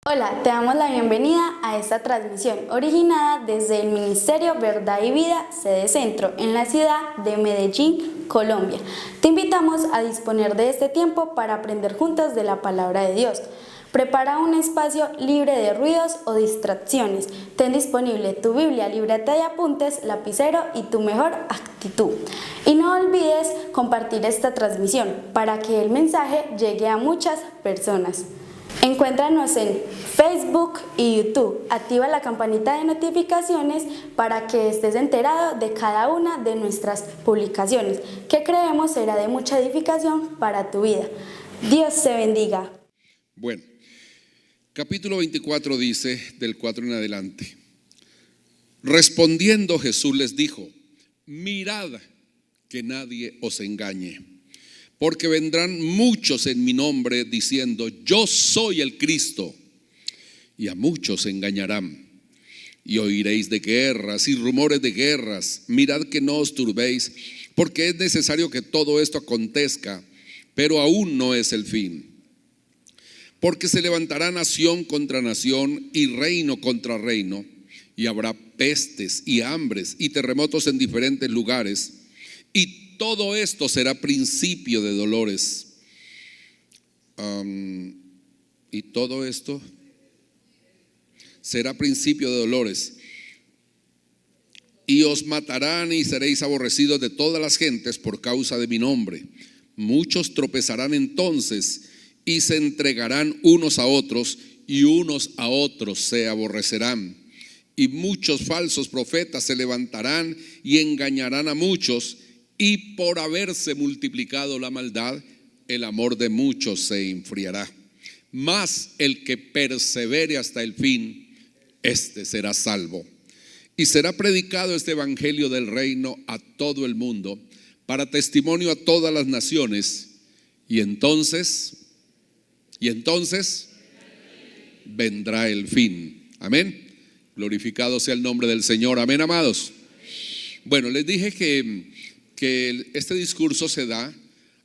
Hola, te damos la bienvenida a esta transmisión originada desde el Ministerio Verdad y Vida, sede Centro, en la ciudad de Medellín, Colombia. Te invitamos a disponer de este tiempo para aprender juntos de la palabra de Dios. Prepara un espacio libre de ruidos o distracciones. Ten disponible tu Biblia, libreta de apuntes, lapicero y tu mejor actitud. Y no olvides compartir esta transmisión para que el mensaje llegue a muchas personas. Encuéntranos en Facebook y YouTube. Activa la campanita de notificaciones para que estés enterado de cada una de nuestras publicaciones, que creemos será de mucha edificación para tu vida. Dios te bendiga. Bueno, capítulo 24 dice, del 4 en adelante: respondiendo Jesús les dijo: mirad que nadie os engañe, porque vendrán muchos en mi nombre diciendo: yo soy el Cristo, y a muchos engañarán. Y oiréis de guerras y rumores de guerras. Mirad que no os turbéis, porque es necesario que todo esto acontezca, pero aún no es el fin. Porque se levantará nación contra nación y reino contra reino, y habrá pestes y hambres y terremotos en diferentes lugares, y todo esto será principio de dolores. Y todo esto será principio de dolores. Y os matarán y seréis aborrecidos de todas las gentes por causa de mi nombre. Muchos tropezarán entonces y se entregarán unos a otros, y unos a otros se aborrecerán. Y muchos falsos profetas se levantarán y engañarán a muchos. Y por haberse multiplicado la maldad, el amor de muchos se enfriará. Mas el que persevere hasta el fin, este será salvo. Y será predicado este evangelio del reino a todo el mundo, para testimonio a todas las naciones. Y entonces vendrá el fin. Amén. Glorificado sea el nombre del Señor. Amén, amados. Bueno, les dije que este discurso se da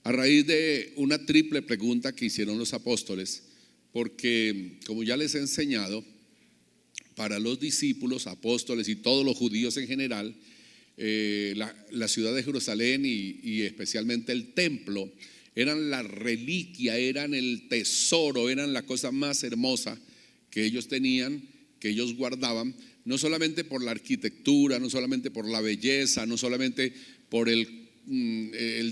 a raíz de una triple pregunta que hicieron los apóstoles, porque como ya les he enseñado, para los discípulos, apóstoles y todos los judíos en general, la ciudad de Jerusalén y especialmente el templo eran la reliquia, eran el tesoro, eran la cosa más hermosa que ellos tenían, que ellos guardaban, no solamente por la arquitectura, no solamente por la belleza, no solamente por el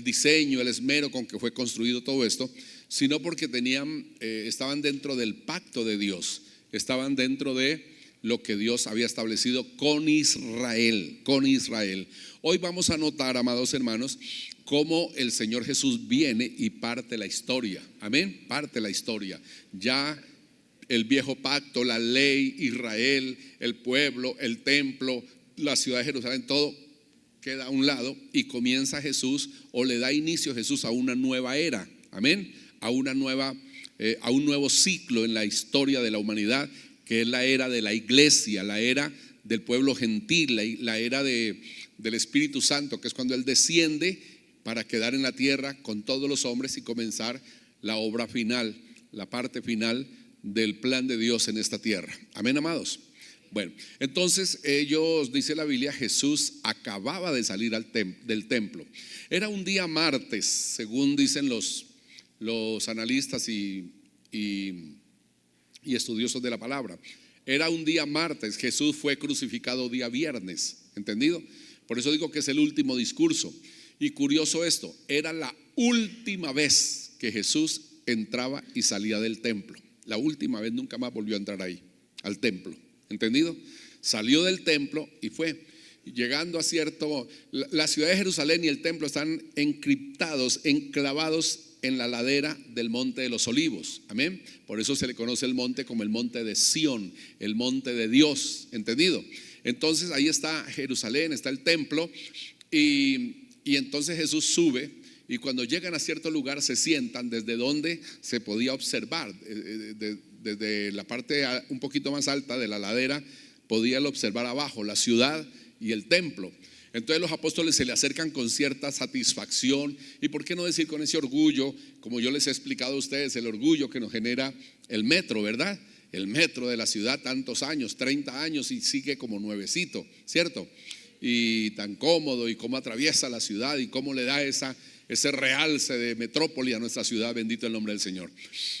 diseño, el esmero con que fue construido todo esto, sino porque estaban dentro del pacto de Dios, estaban dentro de lo que Dios había establecido con Israel. Hoy vamos a notar, amados hermanos, cómo el Señor Jesús viene y parte la historia. Amén, parte la historia. Ya el viejo pacto, la ley, Israel, el pueblo, el templo, la ciudad de Jerusalén, todo queda a un lado, y comienza Jesús, o le da inicio Jesús a una nueva era. Amén, a un nuevo ciclo en la historia de la humanidad, que es la era de la iglesia, la era del pueblo gentil, la era del Espíritu Santo, que es cuando Él desciende para quedar en la tierra con todos los hombres y comenzar la obra final, la parte final del plan de Dios en esta tierra. Amén, amados. Bueno, entonces ellos, dice la Biblia, Jesús acababa de salir del templo. Era un día martes, según dicen los analistas y estudiosos de la palabra. Era un día martes. Jesús fue crucificado día viernes, ¿entendido? Por eso digo que es el último discurso. Y curioso esto, era la última vez que Jesús entraba y salía del templo. La última vez, nunca más volvió a entrar ahí, al templo, ¿entendido? Salió del templo y fue llegando a la ciudad de Jerusalén y el templo están encriptados, enclavados en la ladera del monte de los olivos. Amén. Por eso se le conoce el monte como el monte de Sión, el monte de Dios, ¿entendido? Entonces ahí está Jerusalén, está el templo, y entonces Jesús sube, y cuando llegan a cierto lugar se sientan desde donde se podía observar, desde la parte un poquito más alta de la ladera, podía observar abajo la ciudad y el templo. Entonces los apóstoles se le acercan con cierta satisfacción, y por qué no decir con ese orgullo, como yo les he explicado a ustedes, el orgullo que nos genera el metro, ¿verdad? el metro de la ciudad tantos años, 30 años y sigue como nuevecito, ¿cierto? Y tan cómodo, y cómo atraviesa la ciudad y cómo le da ese realce de metrópoli a nuestra ciudad, bendito el nombre del Señor.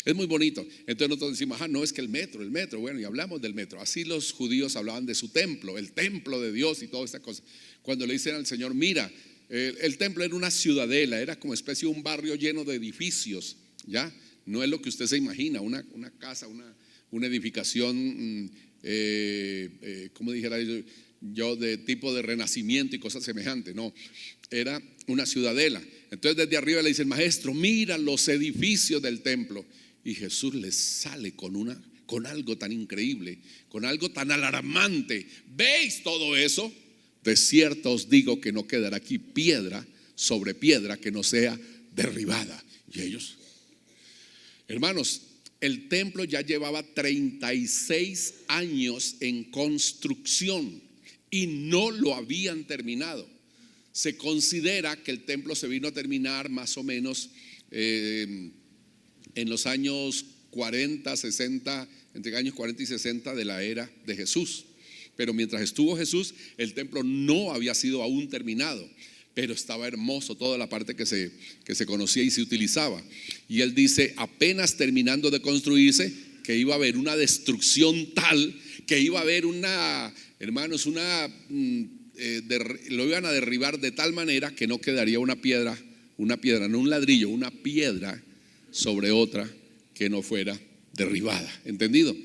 Es muy bonito. Entonces nosotros decimos, no es que el metro, bueno, y hablamos del metro. Así los judíos hablaban de su templo, el templo de Dios y toda esta cosa. Cuando le dicen al Señor, mira, el templo era una ciudadela, era como especie de un barrio lleno de edificios, ¿ya? No es lo que usted se imagina, una casa, una edificación, como dijera yo, de tipo de renacimiento y cosas semejantes. No, era una ciudadela. Entonces desde arriba le dicen, maestro, mira los edificios del templo. Y Jesús les sale con algo tan increíble, con algo tan alarmante. ¿Veis todo eso? De cierto os digo que no quedará aquí piedra sobre piedra que no sea derribada. Y ellos, hermanos, el templo ya llevaba 36 años en construcción y no lo habían terminado. Se considera que el templo se vino a terminar más o menos en los años 40, 60, entre años 40 y 60 de la era de Jesús. Pero mientras estuvo Jesús, el templo no había sido aún terminado, pero estaba hermoso toda la parte que se conocía y se utilizaba. Y él dice, apenas terminando de construirse, que iba a haber una destrucción tal, que iba a haber hermanos, lo iban a derribar de tal manera que no quedaría una piedra, no un ladrillo, una piedra sobre otra que no fuera derribada. ¿Entendido?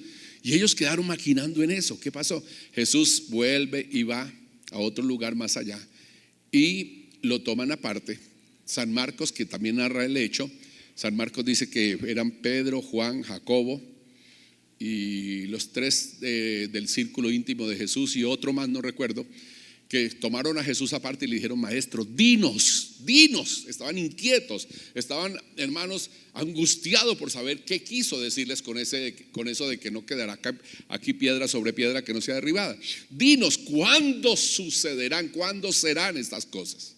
Y ellos quedaron maquinando en eso. ¿Qué pasó? Jesús vuelve y va a otro lugar más allá y lo toman aparte. San Marcos, que también narra el hecho, San Marcos dice que eran Pedro, Juan, Jacobo y los tres del círculo íntimo de Jesús y otro más, no recuerdo, que tomaron a Jesús aparte y le dijeron, maestro, dinos. Estaban inquietos, estaban, hermanos, angustiados por saber qué quiso decirles con eso de que no quedará aquí piedra sobre piedra que no sea derribada. Dinos, ¿cuándo sucederán? ¿Cuándo serán estas cosas?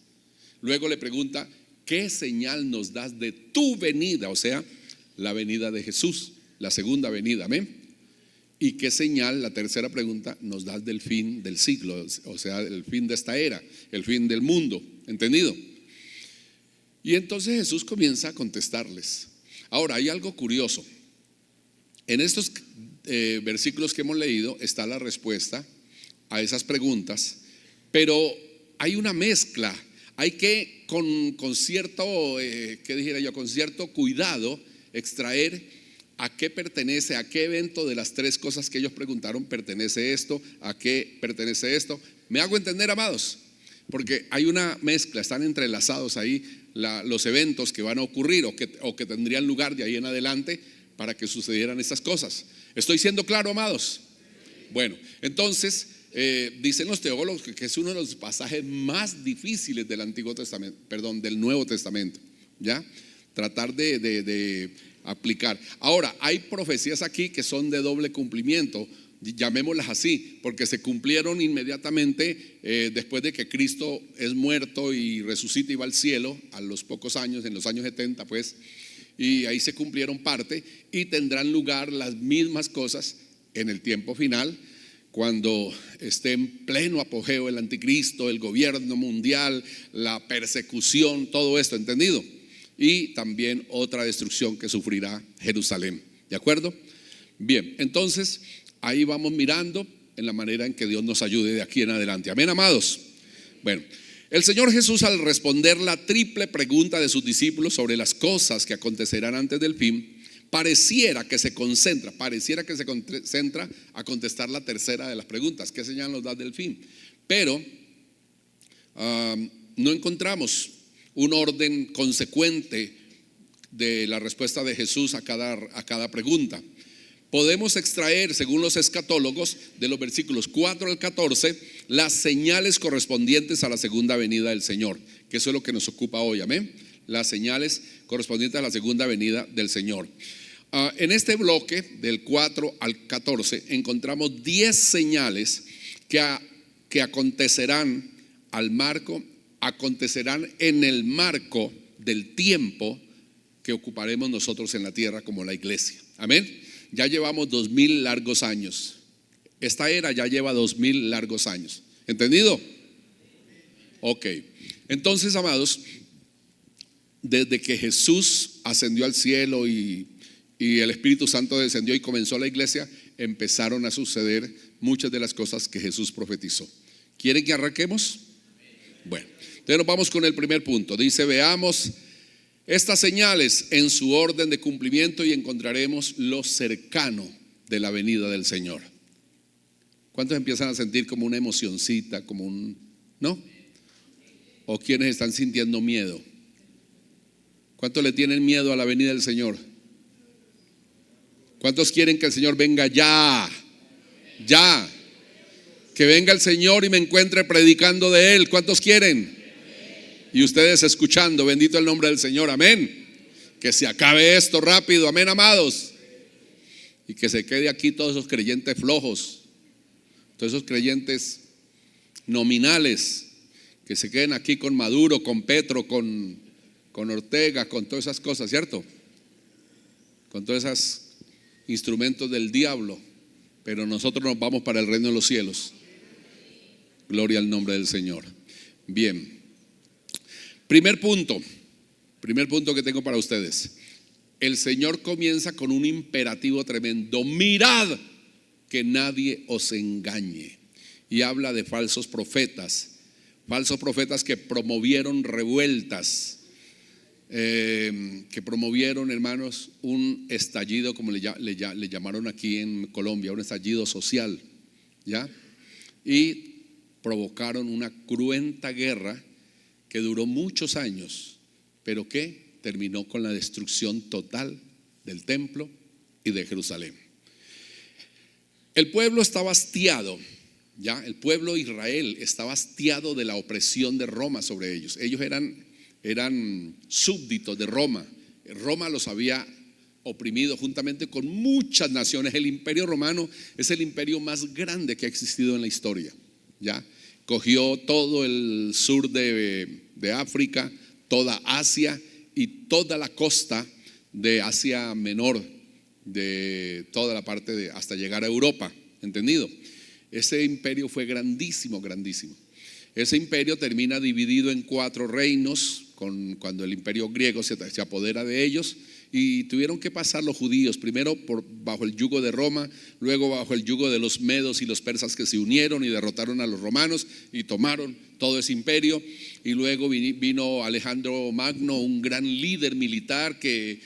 Luego le pregunta, ¿qué señal nos das de tu venida? O sea, la venida de Jesús, la segunda venida, amén. ¿Y qué señal, la tercera pregunta, nos das del fin del siglo? O sea, el fin de esta era, el fin del mundo, ¿entendido? Y entonces Jesús comienza a contestarles. Ahora, hay algo curioso. En estos versículos que hemos leído está la respuesta a esas preguntas, pero hay una mezcla. Hay que con cierto, con cierto cuidado extraer a qué pertenece, a qué evento de las tres cosas que ellos preguntaron pertenece esto, a qué pertenece esto. ¿Me hago entender, amados? Porque hay una mezcla, están entrelazados ahí los eventos que van a ocurrir o que tendrían lugar de ahí en adelante para que sucedieran estas cosas. ¿Estoy siendo claro, amados? Bueno, entonces dicen los teólogos que es uno de los pasajes más difíciles del Antiguo Testamento, del Nuevo Testamento, ¿ya? Tratar de aplicar. Ahora, hay profecías aquí que son de doble cumplimiento, llamémoslas así, porque se cumplieron inmediatamente después de que Cristo es muerto y resucita y va al cielo a los pocos años, en los años 70 pues, y ahí se cumplieron parte y tendrán lugar las mismas cosas en el tiempo final, cuando esté en pleno apogeo el anticristo, el gobierno mundial, la persecución, todo esto, ¿entendido? Y también otra destrucción que sufrirá Jerusalén, ¿de acuerdo? Bien, entonces ahí vamos mirando en la manera en que Dios nos ayude de aquí en adelante. Amén, amados. Bueno, el Señor Jesús, al responder la triple pregunta de sus discípulos sobre las cosas que acontecerán antes del fin, pareciera que se concentra a contestar la tercera de las preguntas. ¿Qué señal nos da del fin? Pero no encontramos un orden consecuente de la respuesta de Jesús a cada pregunta. Podemos extraer, según los escatólogos, de los versículos 4 al 14, las señales correspondientes a la segunda venida del Señor, que eso es lo que nos ocupa hoy, amén. Las señales correspondientes a la segunda venida del Señor. En este bloque, del 4 al 14, encontramos 10 señales que acontecerán acontecerán en el marco del tiempo que ocuparemos nosotros en la tierra como la iglesia, amén. ya llevamos 2000 largos años. Esta era ya lleva 2000 largos años. ¿Entendido? Ok. Entonces, amados, desde que Jesús ascendió al cielo y el Espíritu Santo descendió y comenzó la iglesia, empezaron a suceder muchas de las cosas que Jesús profetizó. ¿Quieren que arranquemos? Bueno, entonces nos vamos con el primer punto. Dice, veamos estas señales en su orden de cumplimiento y encontraremos lo cercano de la venida del Señor. ¿Cuántos empiezan a sentir como una emocioncita, como un, no? ¿O quiénes están sintiendo miedo? ¿Cuántos le tienen miedo a la venida del Señor? ¿Cuántos quieren que el Señor venga ya? Ya. Que venga el Señor y me encuentre predicando de Él. ¿Cuántos quieren? Y ustedes escuchando, bendito el nombre del Señor, amén. Que se acabe esto rápido, amén, amados. Y que se quede aquí todos esos creyentes flojos, todos esos creyentes nominales, que se queden aquí con Maduro, con Petro, con Ortega, con todas esas cosas, ¿cierto? Con todos esos instrumentos del diablo. Pero nosotros nos vamos para el reino de los cielos. Gloria al nombre del Señor. Bien. Primer punto que tengo para ustedes. El Señor comienza con un imperativo tremendo: mirad que nadie os engañe. Y habla de falsos profetas que promovieron revueltas, que promovieron, hermanos, un estallido, como le llamaron aquí en Colombia, un estallido social, ¿ya? Y provocaron una cruenta guerra que duró muchos años, pero que terminó con la destrucción total del templo y de Jerusalén. El pueblo estaba hastiado, ¿ya? El pueblo de Israel estaba hastiado de la opresión de Roma sobre ellos. Ellos eran súbditos de Roma. Roma los había oprimido juntamente con muchas naciones. El imperio romano es el imperio más grande que ha existido en la historia, ¿ya? Cogió todo el sur de África, toda Asia y toda la costa de Asia Menor, de toda la parte de hasta llegar a Europa, ¿entendido? Ese imperio fue grandísimo, grandísimo. Ese imperio termina dividido en 4 reinos cuando el imperio griego se apodera de ellos, y tuvieron que pasar los judíos primero bajo el yugo de Roma, luego bajo el yugo de los medos y los persas, que se unieron y derrotaron a los romanos y tomaron todo ese imperio. Y luego vino Alejandro Magno, un gran líder militar que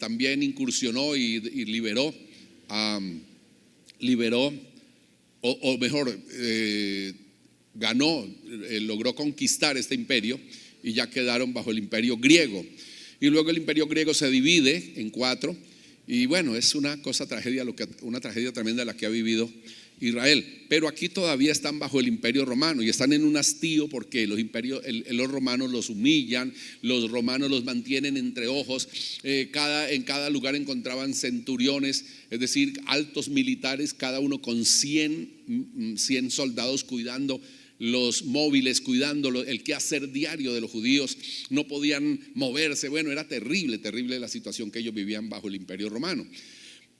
también incursionó y liberó, ganó, logró conquistar este imperio, y ya quedaron bajo el imperio griego. Y luego el imperio griego se divide en 4, y bueno, es una tragedia tremenda la que ha vivido Israel. Pero aquí todavía están bajo el imperio romano y están en un hastío porque los romanos los humillan, los romanos los mantienen entre ojos. En cada lugar encontraban centuriones, es decir, altos militares, cada uno con 100 soldados cuidando los móviles, cuidando el quehacer diario de los judíos. No podían moverse. Bueno, era terrible la situación que ellos vivían bajo el imperio romano.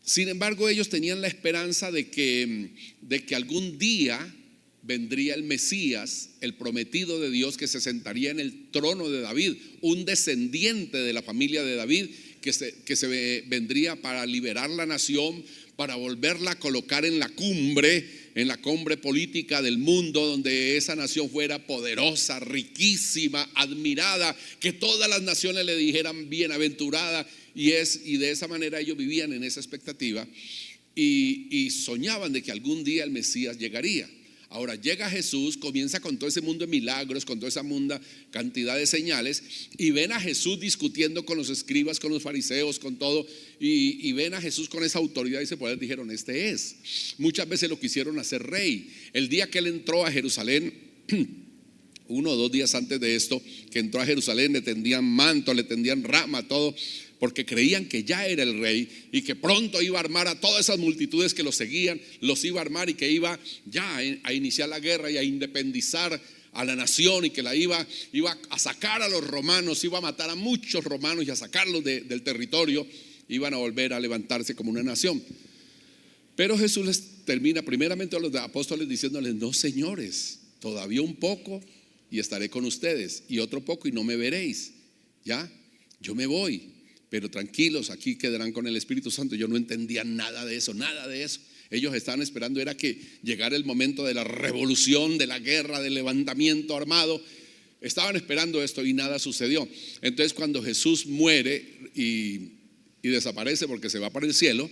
Sin embargo, ellos tenían la esperanza de que algún día vendría el Mesías, el prometido de Dios, que se sentaría en el trono de David, un descendiente de la familia de David, que se vendría para liberar la nación, para volverla a colocar en la cumbre política del mundo, donde esa nación fuera poderosa, riquísima, admirada, que todas las naciones le dijeran bienaventurada. Y de esa manera ellos vivían en esa expectativa y soñaban de que algún día el Mesías llegaría. Ahora llega Jesús, comienza con todo ese mundo de milagros, con toda esa cantidad de señales, y ven a Jesús discutiendo con los escribas, con los fariseos, con todo, y ven a Jesús con esa autoridad y ese poder. Dijeron: este es. Muchas veces lo quisieron hacer rey. El día que él entró a Jerusalén, 1 o 2 días antes de esto, que entró a Jerusalén, le tendían manto, le tendían rama, todo, porque creían que ya era el rey y que pronto iba a armar a todas esas multitudes que lo seguían, los iba a armar, y que iba ya a iniciar la guerra y a independizar a la nación, y que la iba a sacar a los romanos, iba a matar a muchos romanos y a sacarlos del territorio. iban a volver a levantarse como una nación. Pero Jesús les termina primeramente a los apóstoles diciéndoles: no, señores, todavía un poco y estaré con ustedes, y otro poco y no me veréis. Ya, yo me voy, pero tranquilos, aquí quedarán con el Espíritu Santo. Yo no entendía nada de eso, nada de eso. Ellos estaban esperando era que llegara el momento de la revolución, de la guerra, del levantamiento armado. Estaban esperando esto y nada sucedió. Entonces, cuando Jesús muere y desaparece porque se va para el cielo,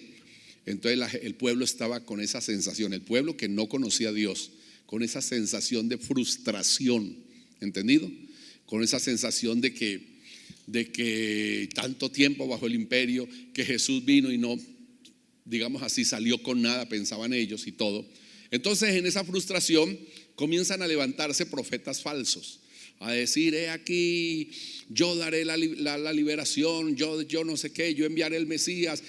entonces el pueblo estaba con esa sensación, el pueblo que no conocía a Dios, con esa sensación de frustración, ¿entendido? Con esa sensación de que tanto tiempo bajo el imperio, que Jesús vino y no, digamos así, salió con nada, pensaban ellos y todo. Entonces, en esa frustración comienzan a levantarse profetas falsos, a decir: aquí yo daré la liberación, yo no sé qué, yo enviaré el Mesías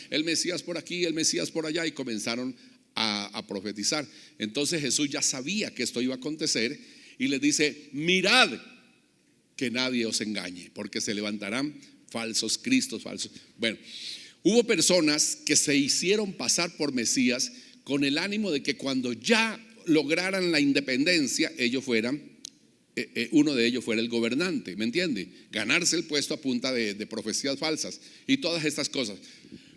por aquí, el Mesías por allá. Y comenzaron a profetizar. Entonces Jesús ya sabía que esto iba a acontecer y les dice: mirad que nadie os engañe, porque se levantarán falsos cristos, falsos. Bueno, hubo personas que se hicieron pasar por Mesías con el ánimo de que cuando ya lograran la independencia, uno de ellos fuera el gobernante, ¿me entiende? Ganarse el puesto a punta de profecías falsas y todas estas cosas.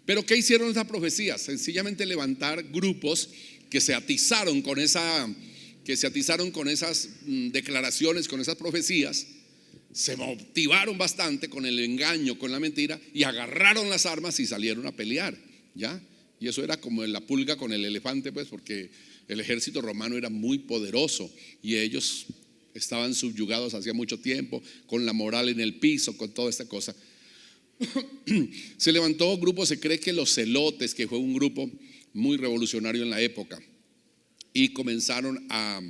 Pero ¿qué hicieron estas profecías? Sencillamente levantar grupos que se atizaron con esas declaraciones, con esas profecías. Se motivaron bastante con el engaño, con la mentira, y agarraron las armas y salieron a pelear, ¿ya? Y eso era como la pulga con el elefante, pues, porque el ejército romano era muy poderoso y ellos estaban subyugados hacía mucho tiempo, con la moral en el piso, con toda esta cosa. Se levantó un grupo, se cree que los celotes, que fue un grupo muy revolucionario en la época, y comenzaron a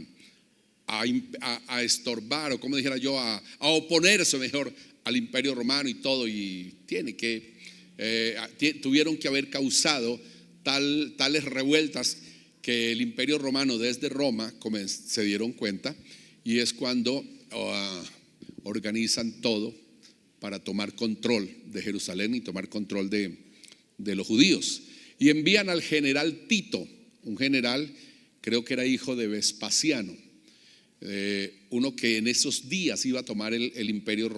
estorbar, o como dijera yo, a oponerse mejor al imperio romano y todo. Y tuvieron que haber causado tales revueltas que el imperio romano desde Roma se dieron cuenta, y es cuando organizan todo para tomar control de Jerusalén y tomar control de los judíos, y envían al general Tito, un general, creo que era hijo de Vespasiano, uno que en esos días iba a tomar el imperio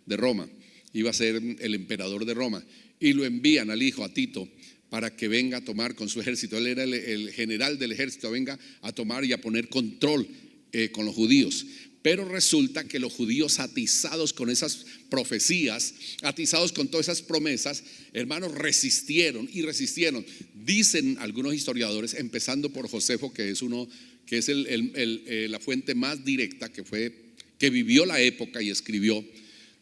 de Roma, iba a ser el emperador de Roma, y lo envían al hijo, a Tito, para que venga a tomar con su ejército. Él era el general del ejército, venga a tomar y a poner control con los judíos. Pero resulta que los judíos, atizados con esas profecías, atizados con todas esas promesas, hermanos, resistieron y resistieron. Dicen algunos historiadores, empezando por Josefo, que es la fuente más directa que vivió la época y escribió.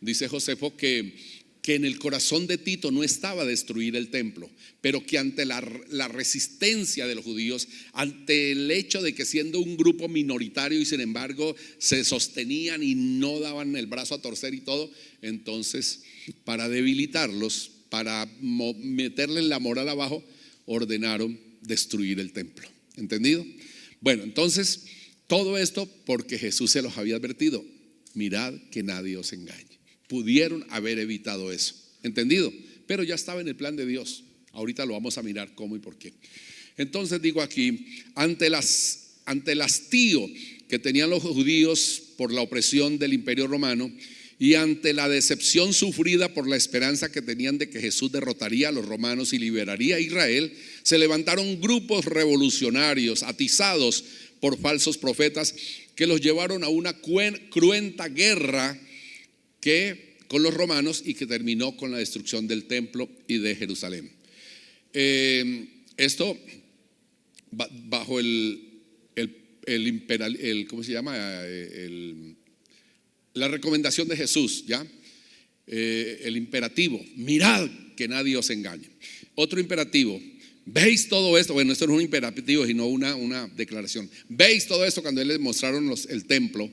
Dice Josefo que en el corazón de Tito no estaba destruir el templo, pero que ante la resistencia de los judíos, ante el hecho de que siendo un grupo minoritario y sin embargo se sostenían y no daban el brazo a torcer y todo, entonces para debilitarlos, para meterle la moral abajo, ordenaron destruir el templo. ¿Entendido? Bueno, entonces todo esto porque Jesús se los había advertido: mirad que nadie os engañe. Pudieron haber evitado eso, ¿entendido? Pero ya estaba en el plan de Dios. Ahorita lo vamos a mirar cómo y por qué. Entonces digo aquí, ante el hastío que tenían los judíos por la opresión del imperio romano, y ante la decepción sufrida por la esperanza que tenían de que Jesús derrotaría a los romanos y liberaría a Israel, se levantaron grupos revolucionarios atizados por falsos profetas que los llevaron a una cruenta guerra con los romanos, y que terminó con la destrucción del templo y de Jerusalén. Esto bajo ¿cómo se llama? La recomendación de Jesús, ¿ya? El imperativo: mirad que nadie os engañe. Otro imperativo: veis todo esto. Bueno, esto no es un imperativo, sino una declaración. Veis todo esto. Cuando les mostraron el templo,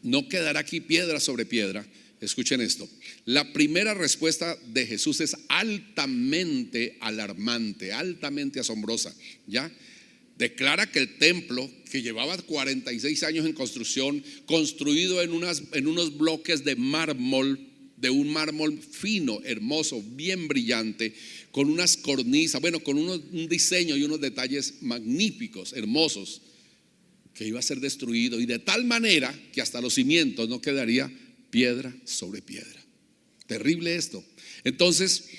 no quedará aquí piedra sobre piedra. Escuchen esto. La primera respuesta de Jesús es altamente alarmante, altamente asombrosa, ¿ya? Declara que el templo, que llevaba 46 años en construcción, construido en unos bloques de mármol, de un mármol fino, hermoso, bien brillante, con unas cornisas, bueno, con un diseño y unos detalles magníficos, hermosos, que iba a ser destruido, y de tal manera que hasta los cimientos no quedaría piedra sobre piedra. Terrible esto. Entonces,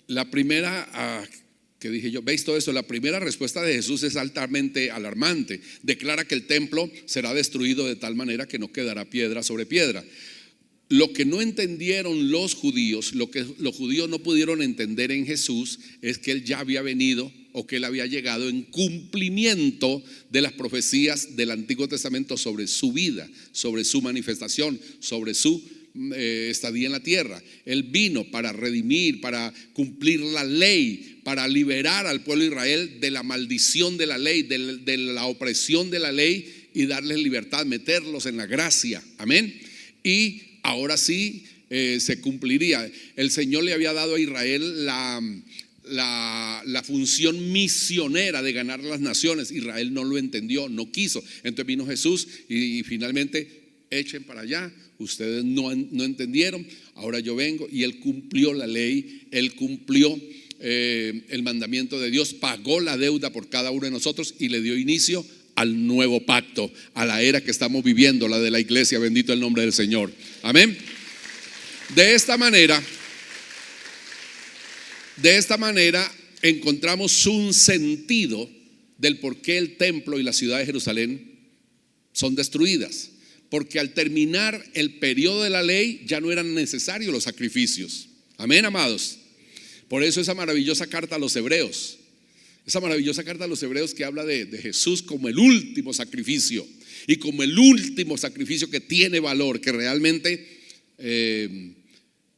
la primera, que dije yo, ¿veis todo esto? La primera respuesta de Jesús es altamente alarmante. Declara que el templo será destruido de tal manera que no quedará piedra sobre piedra. Lo que no entendieron los judíos, lo que los judíos no pudieron entender en Jesús, es que Él ya había venido, o que Él había llegado en cumplimiento de las profecías del Antiguo Testamento sobre su vida, sobre su manifestación, sobre su estadía en la tierra. Él vino para redimir, para cumplir la ley, para liberar al pueblo de Israel de la maldición de la ley, de la opresión de la ley, y darles libertad, meterlos en la gracia. Amén. Y ahora sí se cumpliría. El Señor le había dado a Israel la función misionera de ganar las naciones. Israel no lo entendió, no quiso. Entonces vino Jesús y finalmente, echen para allá, ustedes no entendieron, ahora yo vengo. Y Él cumplió la ley, Él cumplió el mandamiento de Dios, pagó la deuda por cada uno de nosotros y le dio inicio al nuevo pacto, a la era que estamos viviendo, la de la iglesia. Bendito el nombre del Señor. Amén. De esta manera encontramos un sentido del por qué el templo y la ciudad de Jerusalén son destruidas. Porque al terminar el periodo de la ley ya no eran necesarios los sacrificios. Amén, amados. Por eso esa maravillosa carta a los hebreos, que habla de Jesús como el último sacrificio, y como el último sacrificio que tiene valor, que realmente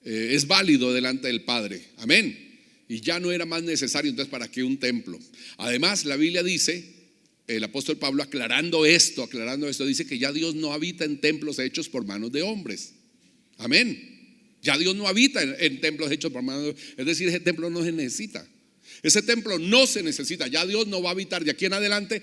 es válido delante del Padre. Amén. Y ya no era más necesario. Entonces, ¿para qué un templo? Además, la Biblia dice, el apóstol Pablo aclarando esto, dice que ya Dios no habita en templos hechos por manos de hombres. Amén. Ya Dios no habita en templos hechos por manos de hombres. Es decir, ese templo no se necesita. Ese templo no se necesita. Ya Dios no va a habitar de aquí en adelante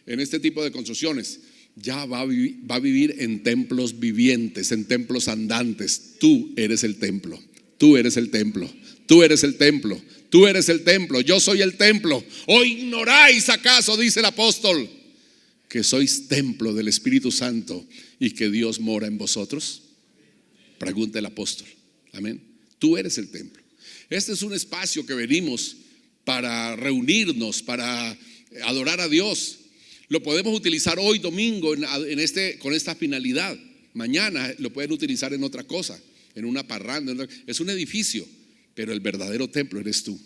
en este tipo de construcciones. Ya va a vivir en templos vivientes, en templos andantes. Tú eres el templo. Tú eres el templo. Tú eres el templo. Tú eres el templo. Yo soy el templo. ¿O ignoráis acaso, dice el apóstol, que sois templo del Espíritu Santo y que Dios mora en vosotros? Pregunta el apóstol. Amén. Tú eres el templo. Este es un espacio que venimos para reunirnos, para adorar a Dios. Lo podemos utilizar hoy domingo con esta finalidad. Mañana lo pueden utilizar en otra cosa, en una parranda. Es un edificio, pero el verdadero templo eres tú.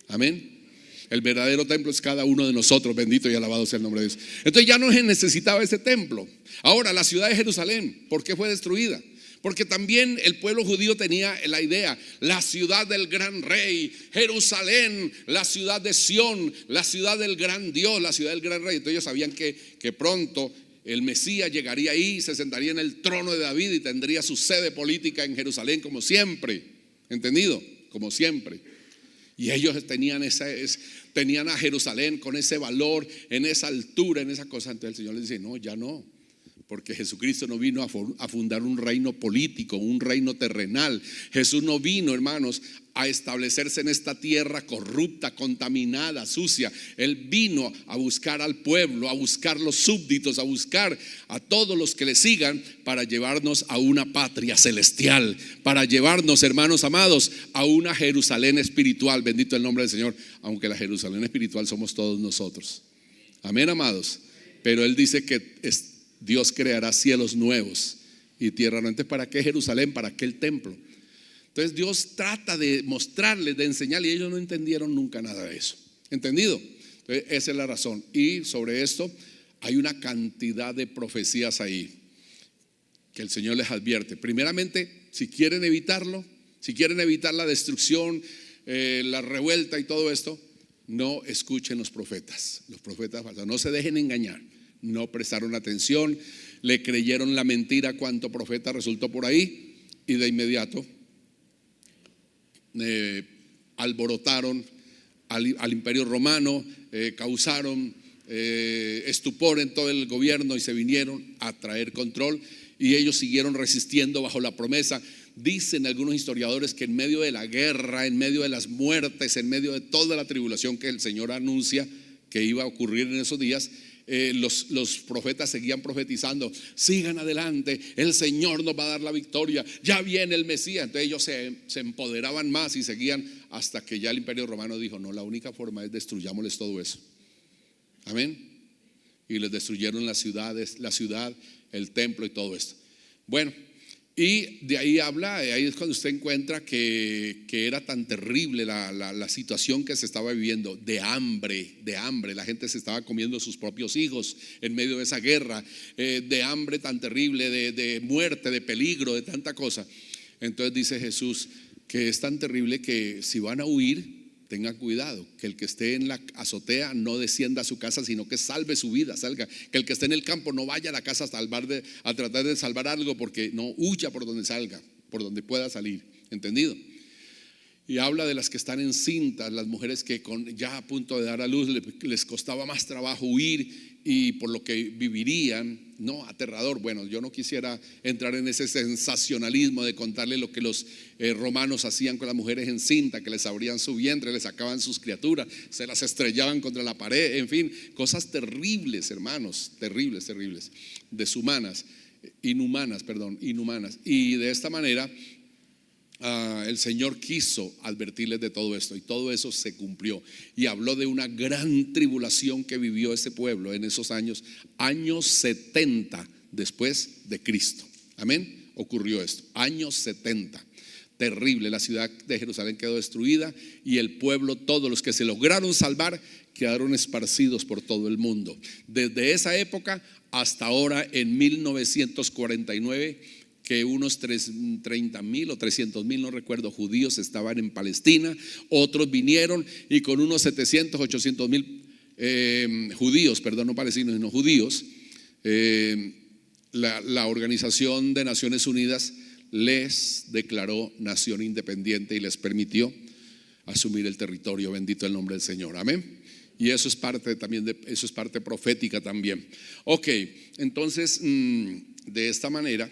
Amén. El verdadero templo es cada uno de nosotros. Bendito y alabado sea el nombre de Dios. Entonces ya no se necesitaba ese templo. Ahora, la ciudad de Jerusalén, ¿por qué fue destruida? Porque también el pueblo judío tenía la idea, la ciudad del gran rey, Jerusalén, la ciudad de Sión, la ciudad del gran Dios, la ciudad del gran rey. Entonces ellos sabían que pronto el Mesías llegaría ahí, se sentaría en el trono de David y tendría su sede política en Jerusalén como siempre. ¿Entendido? Como siempre. Y ellos tenían a Jerusalén con ese valor, en esa altura, en esa cosa. Entonces el Señor les dice, no, ya no. Porque Jesucristo no vino a fundar un reino político, un reino terrenal. Jesús no vino, hermanos, a establecerse en esta tierra corrupta, contaminada, sucia. Él vino a buscar al pueblo, a buscar los súbditos, a buscar a todos los que le sigan, para llevarnos a una patria celestial, para llevarnos, hermanos amados, a una Jerusalén espiritual. Bendito el nombre del Señor. Aunque la Jerusalén espiritual somos todos nosotros. Amén, amados. Pero Él dice que Dios creará cielos nuevos y tierra nueva. Entonces, ¿para qué Jerusalén? ¿Para qué el templo? Entonces Dios trata de mostrarles, de enseñarles, y ellos no entendieron nunca nada de eso. ¿Entendido? Entonces, esa es la razón. Y sobre esto hay una cantidad de profecías ahí que el Señor les advierte. Primeramente, si quieren evitarlo, si quieren evitar la destrucción, la revuelta y todo esto, no escuchen los profetas. Los profetas falsos, no se dejen engañar. No prestaron atención, le creyeron la mentira cuanto profeta resultó por ahí, y de inmediato alborotaron al imperio romano, causaron estupor en todo el gobierno y se vinieron a traer control. Y ellos siguieron resistiendo bajo la promesa Dicen algunos historiadores que en medio de la guerra, en medio de las muertes, en medio de toda la tribulación que el Señor anuncia que iba a ocurrir en esos días, los profetas seguían profetizando: sigan adelante, el Señor nos va a dar la victoria, ya viene el Mesías. Entonces ellos se empoderaban más y seguían, hasta que ya el Imperio Romano dijo: no, la única forma es destruyámosles todo eso. Amén. Y les destruyeron las ciudades, la ciudad, el templo y todo esto. Bueno, y de ahí ahí es cuando usted encuentra que era tan terrible la situación que se estaba viviendo, de hambre. La gente se estaba comiendo sus propios hijos en medio de esa guerra, de hambre tan terrible, de muerte, de peligro, de tanta cosa. Entonces dice Jesús que es tan terrible que si van a huir, tengan cuidado, que el que esté en la azotea no descienda a su casa, sino que salve su vida, salga. Que el que esté en el campo no vaya a la casa a tratar de salvar algo, porque no, huya por donde salga, por donde pueda salir. ¿Entendido? Y habla de las que están encintas, las mujeres que ya a punto de dar a luz les costaba más trabajo huir, y por lo que vivirían, no, aterrador. Bueno, yo no quisiera entrar en ese sensacionalismo de contarle lo que los romanos hacían con las mujeres encintas, que les abrían su vientre, les sacaban sus criaturas, se las estrellaban contra la pared, en fin, cosas terribles, hermanos, terribles, inhumanas. Y de esta manera el Señor quiso advertirles de todo esto, y todo eso se cumplió. Y habló de una gran tribulación que vivió ese pueblo en esos años 70 después de Cristo. Amén. Ocurrió esto, años 70. Terrible, la ciudad de Jerusalén quedó destruida, y el pueblo, todos los que se lograron salvar, quedaron esparcidos por todo el mundo. Desde esa época hasta ahora, en 1949, que unos 30,000 o 300,000, no recuerdo, judíos estaban en Palestina. Otros vinieron, y con unos 700, 800,000 judíos, perdón, no palestinos, sino judíos, la Organización de Naciones Unidas les declaró nación independiente y les permitió asumir el territorio. Bendito el nombre del Señor. Amén. Y eso es parte también eso es parte profética también. Ok, entonces de esta manera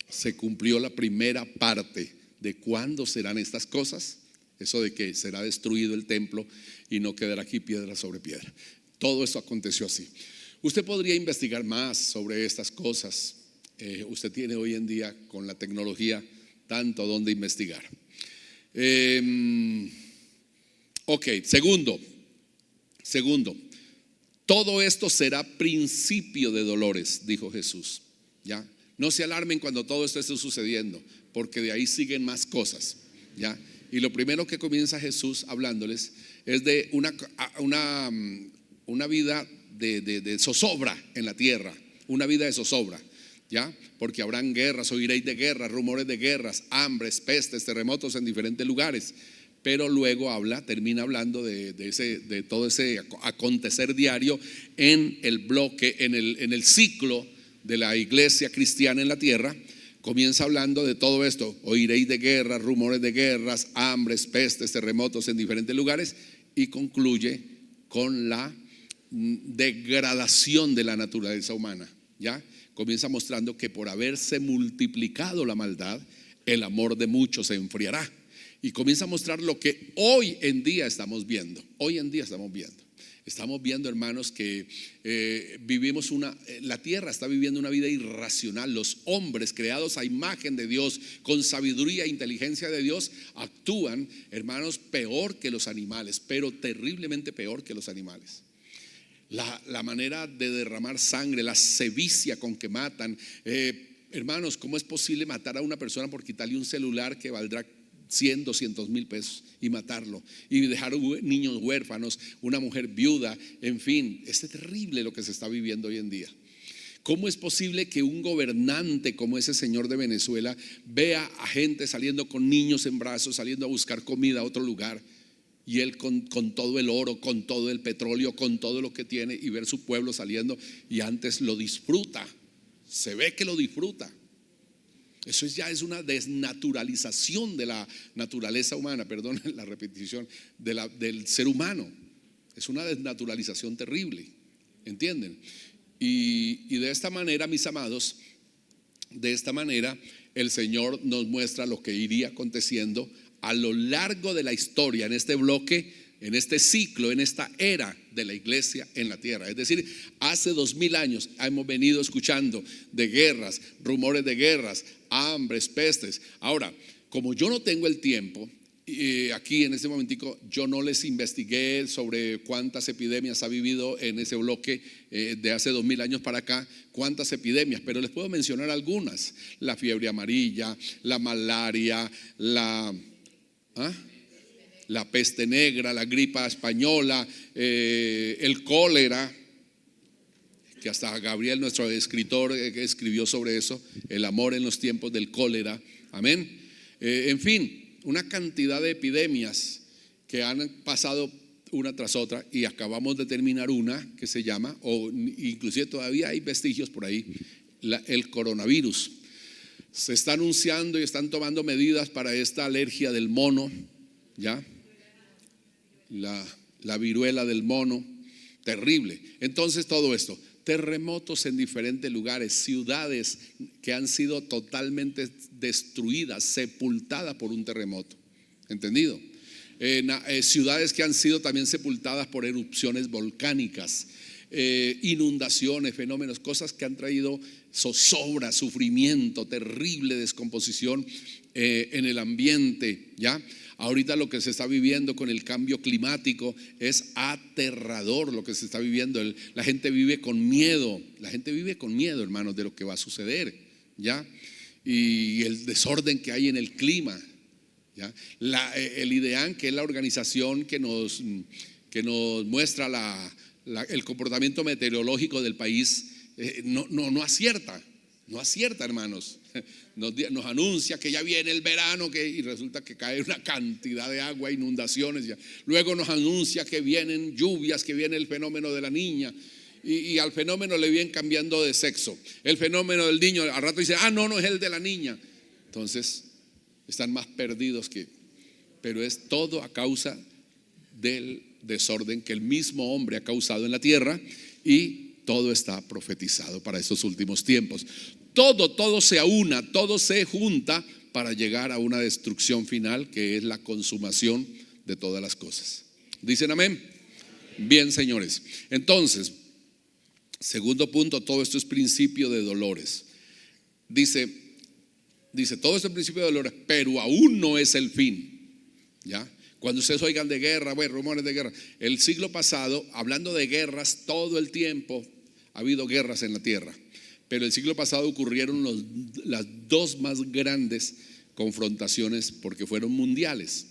se cumplió la primera parte de cuándo serán estas cosas. Eso de que será destruido el templo y no quedará aquí piedra sobre piedra. Todo eso aconteció así. Usted podría investigar más sobre estas cosas. Usted tiene hoy en día, con la tecnología, tanto donde investigar. Ok, segundo, todo esto será principio de dolores, dijo Jesús. ¿Ya? No se alarmen cuando todo esto esté sucediendo, porque de ahí siguen más cosas. ¿Ya? Y lo primero que comienza Jesús hablándoles es de una vida de zozobra en la tierra, una vida de zozobra. ¿Ya? Porque habrán guerras, oiréis de guerras, rumores de guerras, hambres, pestes, terremotos en diferentes lugares. Pero luego termina hablando de todo ese acontecer diario en el bloque, en el ciclo de la iglesia cristiana en la tierra. Comienza hablando de todo esto: oiréis de guerras, rumores de guerras, hambres, pestes, terremotos en diferentes lugares, y concluye con la degradación de la naturaleza humana. ¿Ya? Comienza mostrando que por haberse multiplicado la maldad, el amor de muchos se enfriará. Y comienza a mostrar lo que hoy en día estamos viendo. Estamos viendo, hermanos, que la tierra está viviendo una vida irracional. Los hombres creados a imagen de Dios, con sabiduría e inteligencia de Dios, actúan, hermanos, peor que los animales, pero terriblemente peor que los animales. La manera de derramar sangre, la sevicia con que matan. Hermanos, ¿cómo es posible matar a una persona por quitarle un celular que valdrá 100, 200,000 pesos, y matarlo, y dejar niños huérfanos, una mujer viuda? En fin, es terrible lo que se está viviendo hoy en día. ¿Cómo es posible que un gobernante como ese señor de Venezuela vea a gente saliendo con niños en brazos, saliendo a buscar comida a otro lugar, y él con todo el oro, con todo el petróleo, con todo lo que tiene, y ver su pueblo saliendo, y antes lo disfruta? Se ve que lo disfruta. Eso ya es una desnaturalización de la naturaleza humana, perdón la repetición, del ser humano. Es una desnaturalización terrible, ¿entienden? Y de esta manera, mis amados, de esta manera el Señor nos muestra lo que iría aconteciendo a lo largo de la historia, en este bloque, en este ciclo, en esta era de la iglesia en la tierra. Es decir, hace 2000 años hemos venido escuchando de guerras, rumores de guerras, hambres, pestes. Ahora, como yo no tengo el tiempo, aquí en este momentico yo no les investigué sobre cuántas epidemias ha vivido en ese bloque de hace 2000 años para acá, cuántas epidemias, pero les puedo mencionar algunas: la fiebre amarilla, la malaria, la peste negra, la gripa española, el cólera, que hasta Gabriel, nuestro escritor, escribió sobre eso, el amor en los tiempos del cólera. Amén. En fin, una cantidad de epidemias que han pasado una tras otra, y acabamos de terminar una que se llama, o inclusive todavía hay vestigios por ahí, el coronavirus. Se está anunciando y están tomando medidas para esta alergia del mono, ¿ya? La viruela del mono, terrible. Entonces todo esto, terremotos en diferentes lugares, ciudades que han sido totalmente destruidas, sepultadas por un terremoto, ¿entendido? Ciudades que han sido también sepultadas por erupciones volcánicas, inundaciones, fenómenos, cosas que han traído zozobra, sufrimiento, terrible descomposición en el ambiente, ¿ya? Ahorita lo que se está viviendo con el cambio climático es aterrador, lo que se está viviendo. La gente vive con miedo, hermanos, de lo que va a suceder, ¿ya? Y el desorden que hay en el clima, ¿ya? El IDEAN, que es la organización que nos muestra el comportamiento meteorológico del país, no acierta, hermanos. Nos anuncia que ya viene el verano, y resulta que cae una cantidad de agua, inundaciones. Luego nos anuncia que vienen lluvias, que viene el fenómeno de la niña, y al fenómeno le vienen cambiando de sexo. El fenómeno del niño, al rato dice, no es el de la niña. Entonces están más perdidos pero es todo a causa del desorden que el mismo hombre ha causado en la tierra, y todo está profetizado para estos últimos tiempos. Todo se aúna, todo se junta para llegar a una destrucción final, que es la consumación de todas las cosas. ¿Dicen amén? Bien, señores. Entonces, segundo punto, todo esto es principio de dolores. Dice, todo esto es principio de dolores, pero aún no es el fin, ¿ya? Cuando ustedes oigan de guerra, rumores de guerra, el siglo pasado, hablando de guerras, todo el tiempo ha habido guerras en la tierra. Pero el siglo pasado ocurrieron las dos más grandes confrontaciones, porque fueron mundiales,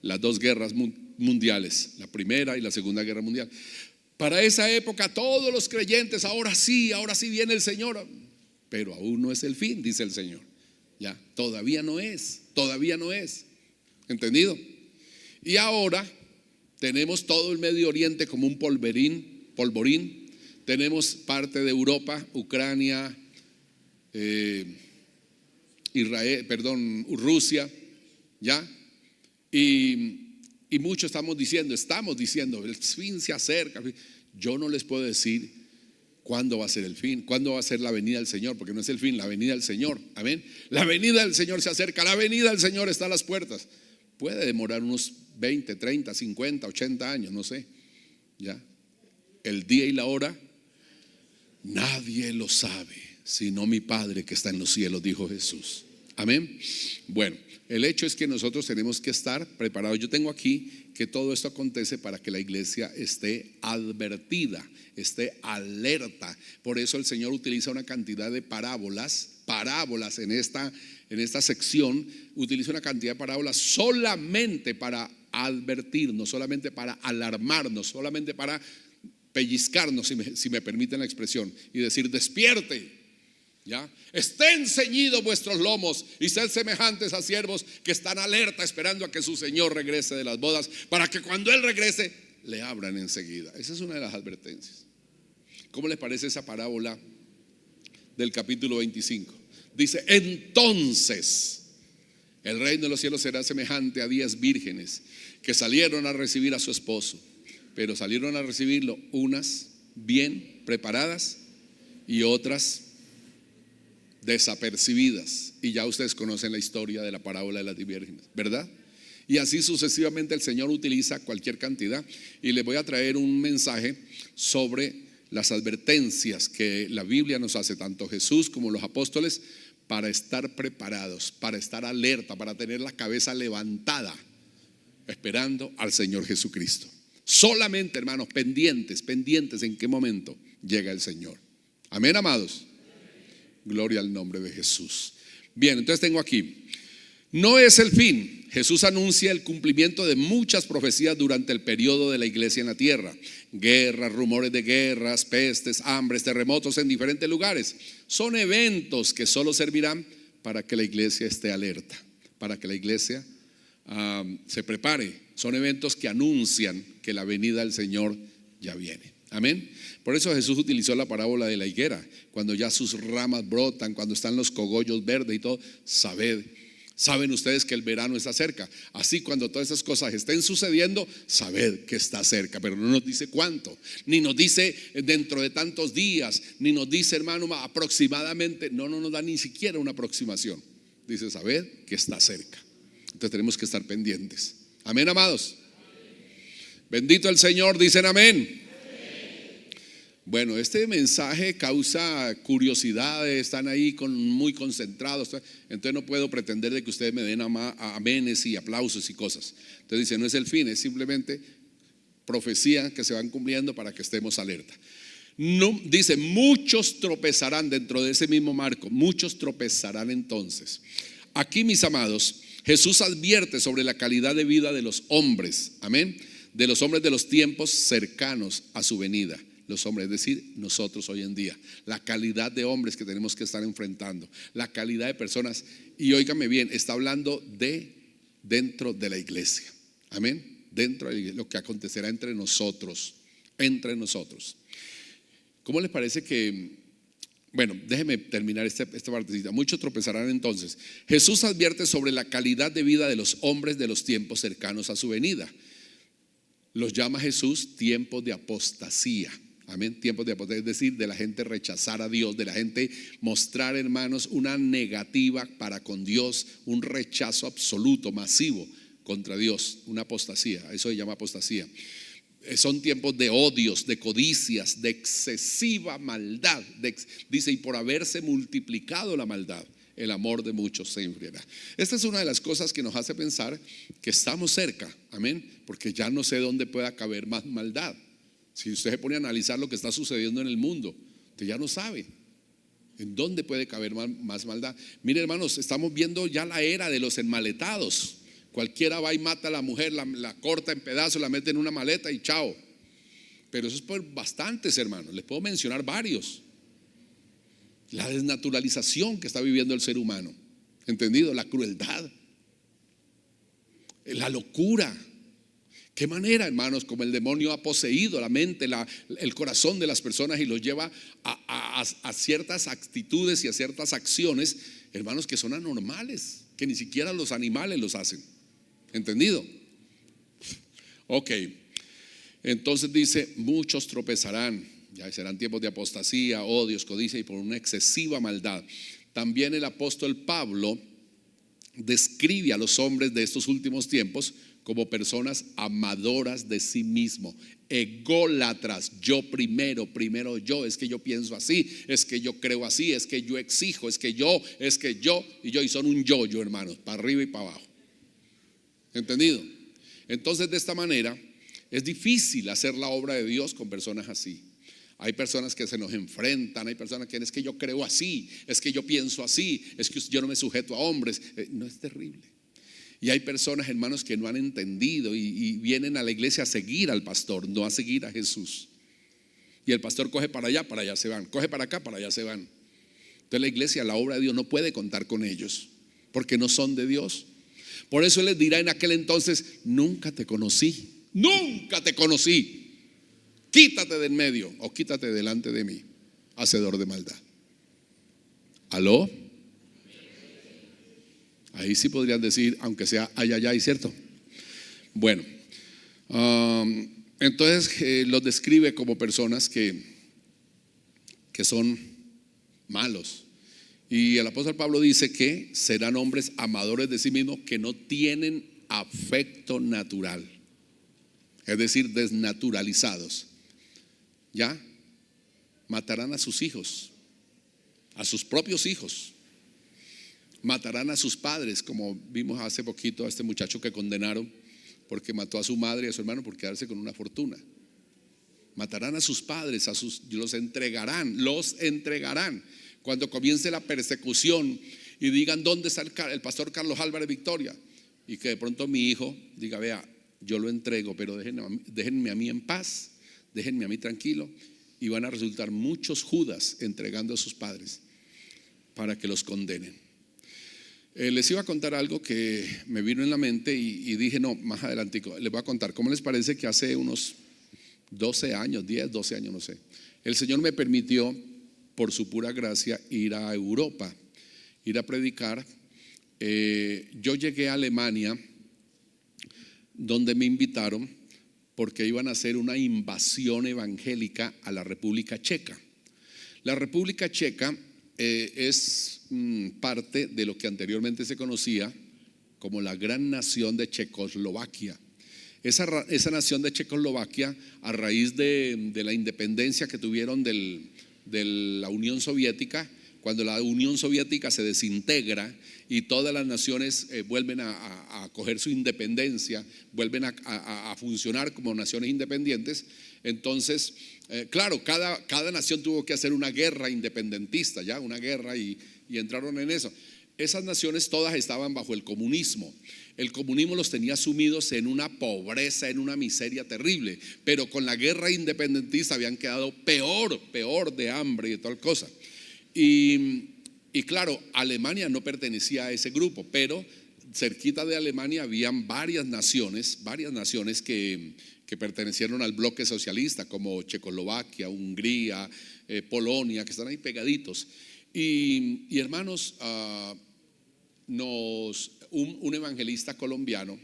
las dos guerras mundiales, la primera y la segunda guerra mundial. Para esa época todos los creyentes, ahora sí viene el Señor, pero aún no es el fin, dice el Señor. Ya, todavía no es, ¿entendido? Y ahora tenemos todo el Medio Oriente como un polvorín. Tenemos parte de Europa, Ucrania, Rusia, ¿ya? Y muchos estamos diciendo, el fin se acerca. Yo no les puedo decir cuándo va a ser el fin, cuándo va a ser la venida del Señor, porque no es el fin, la venida del Señor. Amén. La venida del Señor se acerca, la venida del Señor está a las puertas. Puede demorar unos 20, 30, 50, 80 años, no sé, ¿ya? El día y la hora nadie lo sabe, sino mi Padre que está en los cielos, dijo Jesús. Amén. Bueno, el hecho es que nosotros tenemos que estar preparados. Yo tengo aquí que todo esto acontece para que la iglesia esté advertida, esté alerta. Por eso el Señor utiliza una cantidad de parábolas en esta sección. Utiliza una cantidad de parábolas solamente para advertirnos, solamente para alarmarnos, solamente para pellizcarnos, si me permiten la expresión, y decir: despierte, ¿ya? Estén ceñidos vuestros lomos y sed semejantes a siervos que están alerta esperando a que su Señor regrese de las bodas, para que cuando Él regrese le abran enseguida. Esa es una de las advertencias. ¿Cómo les parece esa parábola del capítulo 25? Dice: entonces el reino de los cielos será semejante a 10 vírgenes que salieron a recibir a su esposo, pero salieron a recibirlo unas bien preparadas y otras desapercibidas. Y ya ustedes conocen la historia de la parábola de las 10 vírgenes, ¿verdad? Y así sucesivamente el Señor utiliza cualquier cantidad. Y les voy a traer un mensaje sobre las advertencias que la Biblia nos hace, tanto Jesús como los apóstoles, para estar preparados, para estar alerta, para tener la cabeza levantada, esperando al Señor Jesucristo. Solamente, hermanos, pendientes en qué momento llega el Señor. Amén, amados. Gloria al nombre de Jesús. Bien, entonces tengo aquí, no es el fin. Jesús anuncia el cumplimiento de muchas profecías durante el periodo de la iglesia en la tierra. Guerras, rumores de guerras, pestes, hambres, terremotos en diferentes lugares. Son eventos que solo servirán para que la iglesia esté alerta, para que la iglesia se prepare. Son eventos que anuncian que la venida del Señor ya viene. Amén. Por eso Jesús utilizó la parábola de la higuera. Cuando ya sus ramas brotan, cuando están los cogollos verdes y todo, saben ustedes que el verano está cerca. Así, cuando todas esas cosas estén sucediendo, sabed que está cerca. Pero no nos dice cuánto, ni nos dice dentro de tantos días, ni nos dice, hermano, aproximadamente. No nos da ni siquiera una aproximación. Dice, sabed que está cerca. Entonces tenemos que estar pendientes. Amén, amados. Bendito el Señor, dicen amén. Bueno, este mensaje causa curiosidad, están ahí muy concentrados, entonces no puedo pretender de que ustedes me den amenes y aplausos y cosas. Entonces dice, no es el fin, es simplemente profecía que se van cumpliendo para que estemos alerta. No, dice, muchos tropezarán dentro de ese mismo marco, muchos tropezarán entonces. Aquí, mis amados, Jesús advierte sobre la calidad de vida de los hombres, amén, de los hombres de los tiempos cercanos a su venida. Los hombres, es decir, nosotros hoy en día, la calidad de hombres que tenemos que estar enfrentando, la calidad de personas. Y óigame bien, está hablando de dentro de la iglesia, amén, dentro de lo que acontecerá entre nosotros. ¿Cómo les parece que, bueno, déjeme terminar esta partecita? Muchos tropezarán entonces. Jesús advierte sobre la calidad de vida de los hombres de los tiempos cercanos a su venida. Los llama Jesús tiempos de apostasía. Amén, tiempos de apostasía, es decir, de la gente rechazar a Dios, de la gente mostrar, hermanos, una negativa para con Dios, un rechazo absoluto, masivo contra Dios, una apostasía. Eso se llama apostasía. Son tiempos de odios, de codicias, de excesiva maldad. Dice, y por haberse multiplicado la maldad, el amor de muchos se enfriará. Esta es una de las cosas que nos hace pensar que estamos cerca, amén, porque ya no sé dónde pueda caber más maldad. Si usted se pone a analizar lo que está sucediendo en el mundo, usted ya no sabe en dónde puede caber más maldad. Mire, hermanos, estamos viendo ya la era de los enmaletados. Cualquiera va y mata a la mujer, la corta en pedazos, la mete en una maleta y chao. Pero eso es por bastantes, hermanos, les puedo mencionar varios. La desnaturalización que está viviendo el ser humano, ¿entendido? La crueldad, la locura. ¿Qué manera, hermanos, como el demonio ha poseído la mente, el corazón de las personas y los lleva a ciertas actitudes y a ciertas acciones, hermanos, que son anormales, que ni siquiera los animales los hacen? ¿Entendido? Ok, entonces dice, muchos tropezarán. Ya serán tiempos de apostasía, odios, codicia y por una excesiva maldad. También el apóstol Pablo describe a los hombres de estos últimos tiempos como personas amadoras de sí mismo, ególatras. Yo primero yo, es que yo pienso así, es que yo creo así, es que yo exijo, es que yo, y son un yo, hermanos, para arriba y para abajo. ¿Entendido? Entonces, de esta manera es difícil hacer la obra de Dios con personas así. Hay personas que se nos enfrentan, hay personas que es que yo creo así, es que yo pienso así, es que yo no me sujeto a hombres. No, es terrible. Y hay personas, hermanos, que no han entendido y vienen a la iglesia a seguir al pastor, no a seguir a Jesús. Y el pastor coge para allá se van, coge para acá, para allá se van. Entonces la iglesia, la obra de Dios no puede contar con ellos, porque no son de Dios. Por eso Él les dirá en aquel entonces, nunca te conocí, quítate de en medio o quítate delante de mí, hacedor de maldad. ¿Aló? Ahí sí podrían decir, aunque sea ay, ¿cierto? Bueno, entonces los describe como personas que son malos, Y el apóstol Pablo dice que serán hombres amadores de sí mismos, que no tienen afecto natural, es decir, desnaturalizados. ¿Ya? Matarán a sus hijos, a sus propios hijos. Matarán a sus padres, como vimos hace poquito a este muchacho que condenaron porque mató a su madre y a su hermano por quedarse con una fortuna. Matarán a sus padres, los entregarán. Cuando comience la persecución y digan: ¿dónde está el pastor Carlos Álvarez Victoria? Y que de pronto mi hijo diga: vea, yo lo entrego, pero déjenme a mí en paz, déjenme a mí tranquilo. Y van a resultar muchos Judas entregando a sus padres para que los condenen. Les iba a contar algo que me vino en la mente y dije: no, más adelante les voy a contar. ¿Cómo les parece que hace unos 12 años, 10, 12 años, no sé, el Señor me permitió, por su pura gracia, ir a Europa, ir a predicar? Yo llegué a Alemania, donde me invitaron porque iban a hacer una invasión evangélica a la República Checa. La República Checa es parte de lo que anteriormente se conocía como la gran nación de Checoslovaquia. Esa nación de Checoslovaquia, a raíz de la independencia que tuvieron de la Unión Soviética, cuando la Unión Soviética se desintegra y todas las naciones vuelven a coger su independencia, vuelven a funcionar como naciones independientes, entonces, claro, cada nación tuvo que hacer una guerra independentista, ya, una guerra, y entraron en eso. Esas naciones todas estaban bajo el comunismo. El comunismo los tenía sumidos en una pobreza, en una miseria terrible, pero con la guerra independentista habían quedado peor de hambre y de tal cosa. Y claro, Alemania no pertenecía a ese grupo, pero cerquita de Alemania habían varias naciones que pertenecieron al bloque socialista, como Checoslovaquia, Hungría, Polonia, que están ahí pegaditos. Y hermanos, un evangelista colombiano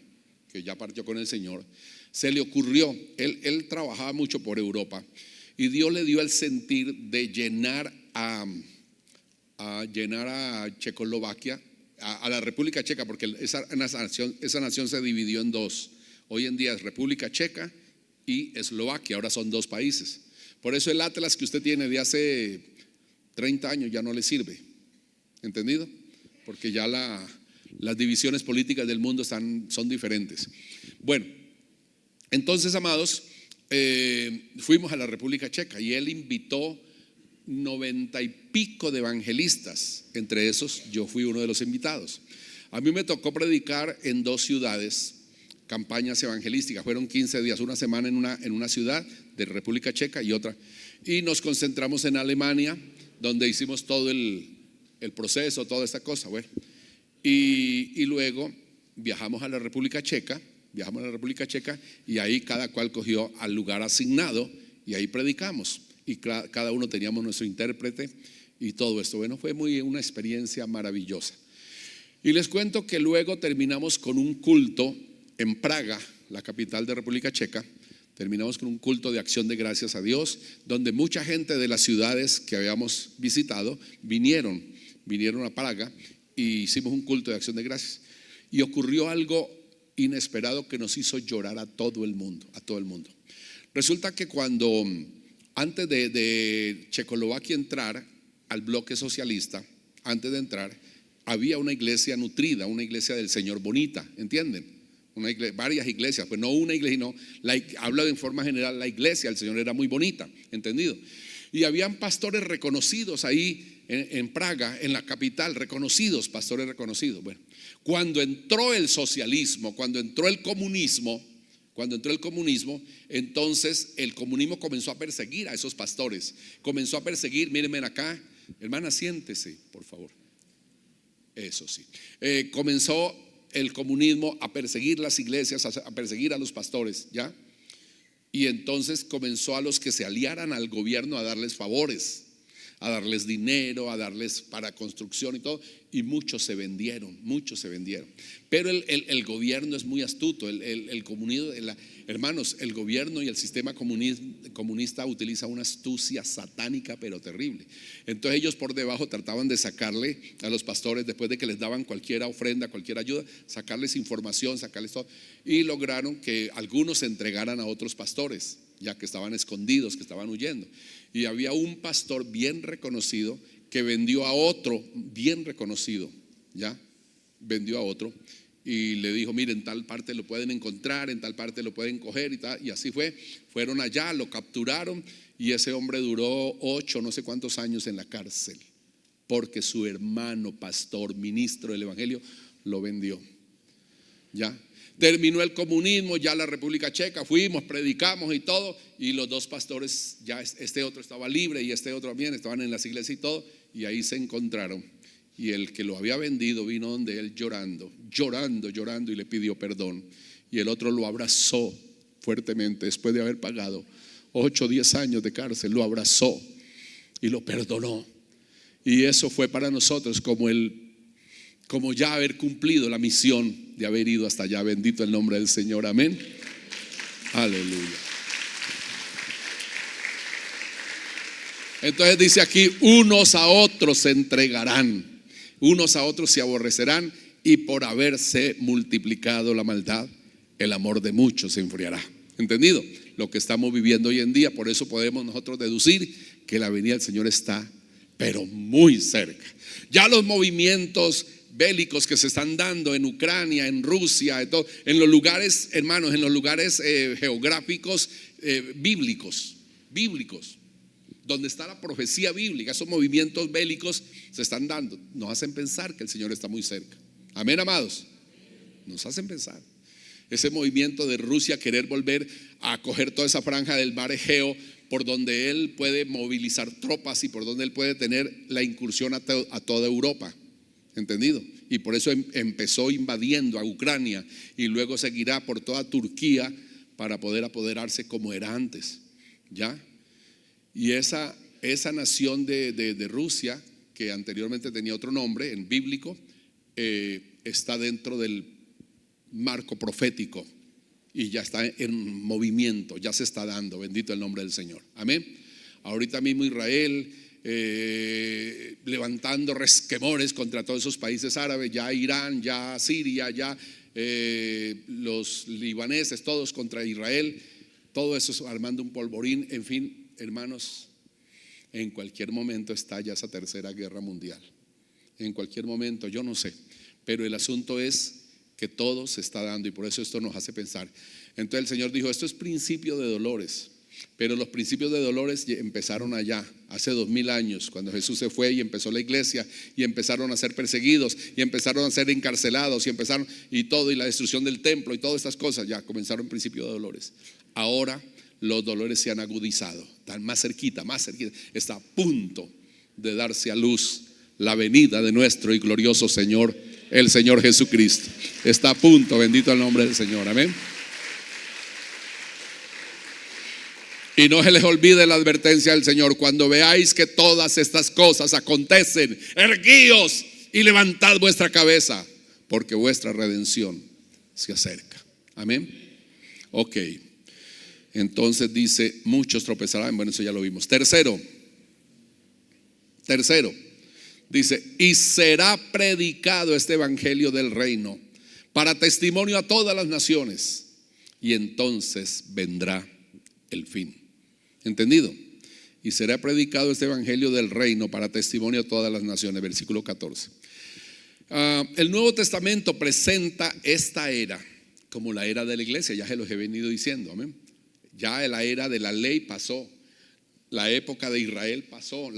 que ya partió con el Señor, se le ocurrió, él trabajaba mucho por Europa, y Dios le dio el sentir de llenar a Checoslovaquia, a la República Checa, porque esa nación se dividió en dos. Hoy en día es República Checa y Eslovaquia, ahora son dos países. Por eso el atlas que usted tiene de hace 30 años ya no le sirve, ¿entendido? Porque ya las divisiones políticas del mundo son diferentes. Bueno, entonces, amados, fuimos a la República Checa y él invitó 90 y pico de evangelistas. Entre esos yo fui uno de los invitados. A mí me tocó predicar en dos ciudades, campañas evangelísticas. Fueron 15 días, una semana en una ciudad de República Checa y otra, y nos concentramos en Alemania, donde hicimos todo el proceso, toda esta cosa. Bueno, y luego viajamos a la República Checa, y ahí cada cual cogió al lugar asignado y ahí predicamos, y cada uno teníamos nuestro intérprete y todo esto. Bueno, fue una experiencia maravillosa. Y les cuento que luego terminamos con un culto en Praga, la capital de República Checa. Terminamos con un culto de acción de gracias a Dios, donde mucha gente de las ciudades que habíamos visitado vinieron a Praga, y hicimos un culto de acción de gracias. Y ocurrió algo inesperado que nos hizo llorar a todo el mundo. Resulta que antes de Checoslovaquia entrar al bloque socialista, antes de entrar, había una iglesia nutrida, una iglesia del Señor bonita, ¿entienden? Varias iglesias, pues no una iglesia, no, hablo en forma general, la iglesia del Señor era muy bonita, ¿entendido? Y habían pastores reconocidos ahí en Praga, en la capital, pastores reconocidos. Bueno, cuando entró el socialismo, cuando entró el comunismo, entonces el comunismo comenzó a perseguir a esos pastores. Comenzó a perseguir, mírenme acá, hermana, siéntese, por favor. Eso sí. Comenzó el comunismo a perseguir las iglesias, a perseguir a los pastores, ¿ya? Y entonces comenzó a los que se aliaran al gobierno a darles favores, a darles dinero, a darles para construcción y todo, y muchos se vendieron. Pero el gobierno es muy astuto, el comunismo, hermanos, el gobierno y el sistema comunista utiliza una astucia satánica pero terrible. Entonces ellos por debajo trataban de sacarle a los pastores, después de que les daban cualquier ofrenda, cualquier ayuda, sacarles información, sacarles todo, y lograron que algunos se entregaran a otros pastores, ya que estaban escondidos, que estaban huyendo. Y había un pastor bien reconocido que vendió a otro bien reconocido, ya vendió a otro y le dijo: miren, en tal parte lo pueden encontrar, en tal parte lo pueden coger y tal. Y así fue, fueron allá, lo capturaron, y ese hombre duró 8 no sé cuántos años en la cárcel, porque su hermano pastor, ministro del evangelio, lo vendió. Ya terminó el comunismo, ya la República Checa, fuimos, predicamos y todo, y los dos pastores, ya este otro estaba libre y este otro también, estaban en las iglesias y todo, y ahí se encontraron. Y el que lo había vendido vino donde él llorando, y le pidió perdón. Y el otro lo abrazó fuertemente después de haber pagado 8 o 10 años de cárcel, lo abrazó y lo perdonó. Y eso fue para nosotros como ya haber cumplido la misión de haber ido hasta allá. Bendito el nombre del Señor, amén. Aleluya. Entonces dice aquí: unos a otros se entregarán, unos a otros se aborrecerán, y por haberse multiplicado la maldad, el amor de muchos se enfriará. ¿Entendido? Lo que estamos viviendo hoy en día. Por eso podemos nosotros deducir que la venida del Señor está, pero muy cerca. Ya los movimientos bélicos que se están dando en Ucrania, en Rusia, en los lugares, hermanos, en los lugares geográficos bíblicos, donde está la profecía bíblica, esos movimientos bélicos se están dando, nos hacen pensar que el Señor está muy cerca. Amén, amados. Nos hacen pensar. Ese movimiento de Rusia querer volver a coger toda esa franja del mar Egeo, por donde él puede movilizar tropas y por donde él puede tener la incursión a toda Europa. ¿Entendido? Y por eso empezó invadiendo a Ucrania y luego seguirá por toda Turquía para poder apoderarse como era antes. ¿Ya? Y esa nación de Rusia, que anteriormente tenía otro nombre en bíblico, está dentro del marco profético y ya está en movimiento, ya se está dando. Bendito el nombre del Señor, amén. Ahorita mismo Israel levantando resquemores contra todos esos países árabes, ya Irán, ya Siria, ya los libaneses, todos contra Israel, todo eso armando un polvorín. En fin, hermanos, en cualquier momento estalla esa tercera guerra mundial, en cualquier momento, yo no sé, pero el asunto es que todo se está dando, y por eso esto nos hace pensar. Entonces el Señor dijo: esto es principio de dolores. Pero los principios de dolores empezaron allá, hace 2000 años, cuando Jesús se fue y empezó la iglesia, y empezaron a ser perseguidos, y empezaron a ser encarcelados, y todo, y la destrucción del templo, y todas estas cosas, ya comenzaron principios de dolores. Ahora los dolores se han agudizado, están más cerquita, está a punto de darse a luz la venida de nuestro y glorioso Señor, el Señor Jesucristo. Está a punto, bendito el nombre del Señor, amén. Y no se les olvide la advertencia del Señor: cuando veáis que todas estas cosas acontecen, erguíos y levantad vuestra cabeza, porque vuestra redención se acerca. Amén. Ok. Entonces dice: muchos tropezarán. Bueno, eso ya lo vimos. Tercero, dice: y será predicado este evangelio del reino para testimonio a todas las naciones, y entonces vendrá el fin. ¿Entendido? Y será predicado este evangelio del reino para testimonio a todas las naciones. Versículo 14. El Nuevo Testamento presenta esta era como la era de la iglesia. Ya se los he venido diciendo, amén. Ya la era de la ley pasó, la época de Israel pasó,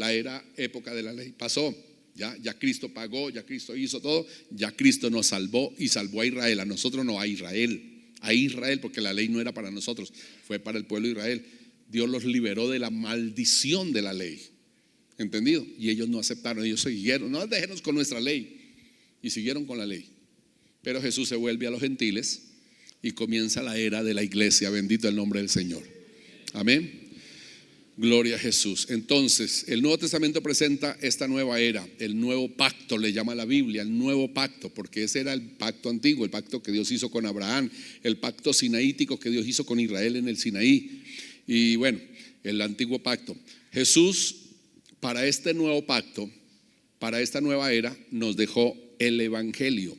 época de la ley pasó. Ya Cristo pagó, ya Cristo hizo todo, ya Cristo nos salvó y salvó a Israel. A nosotros no, a Israel, porque la ley no era para nosotros, fue para el pueblo de Israel. Dios los liberó de la maldición de la ley. ¿Entendido? Y ellos no aceptaron, ellos siguieron: no, déjenos con nuestra ley. Y siguieron con la ley. Pero Jesús se vuelve a los gentiles y comienza la era de la iglesia. Bendito el nombre del Señor, amén. Gloria a Jesús. Entonces, el Nuevo Testamento presenta esta nueva era, el nuevo pacto, le llama la Biblia, el nuevo pacto, porque ese era el pacto antiguo, el pacto que Dios hizo con Abraham, el pacto sinaítico que Dios hizo con Israel en el Sinaí. Y bueno, el antiguo pacto. Jesús, para este nuevo pacto, para esta nueva era, nos dejó el Evangelio.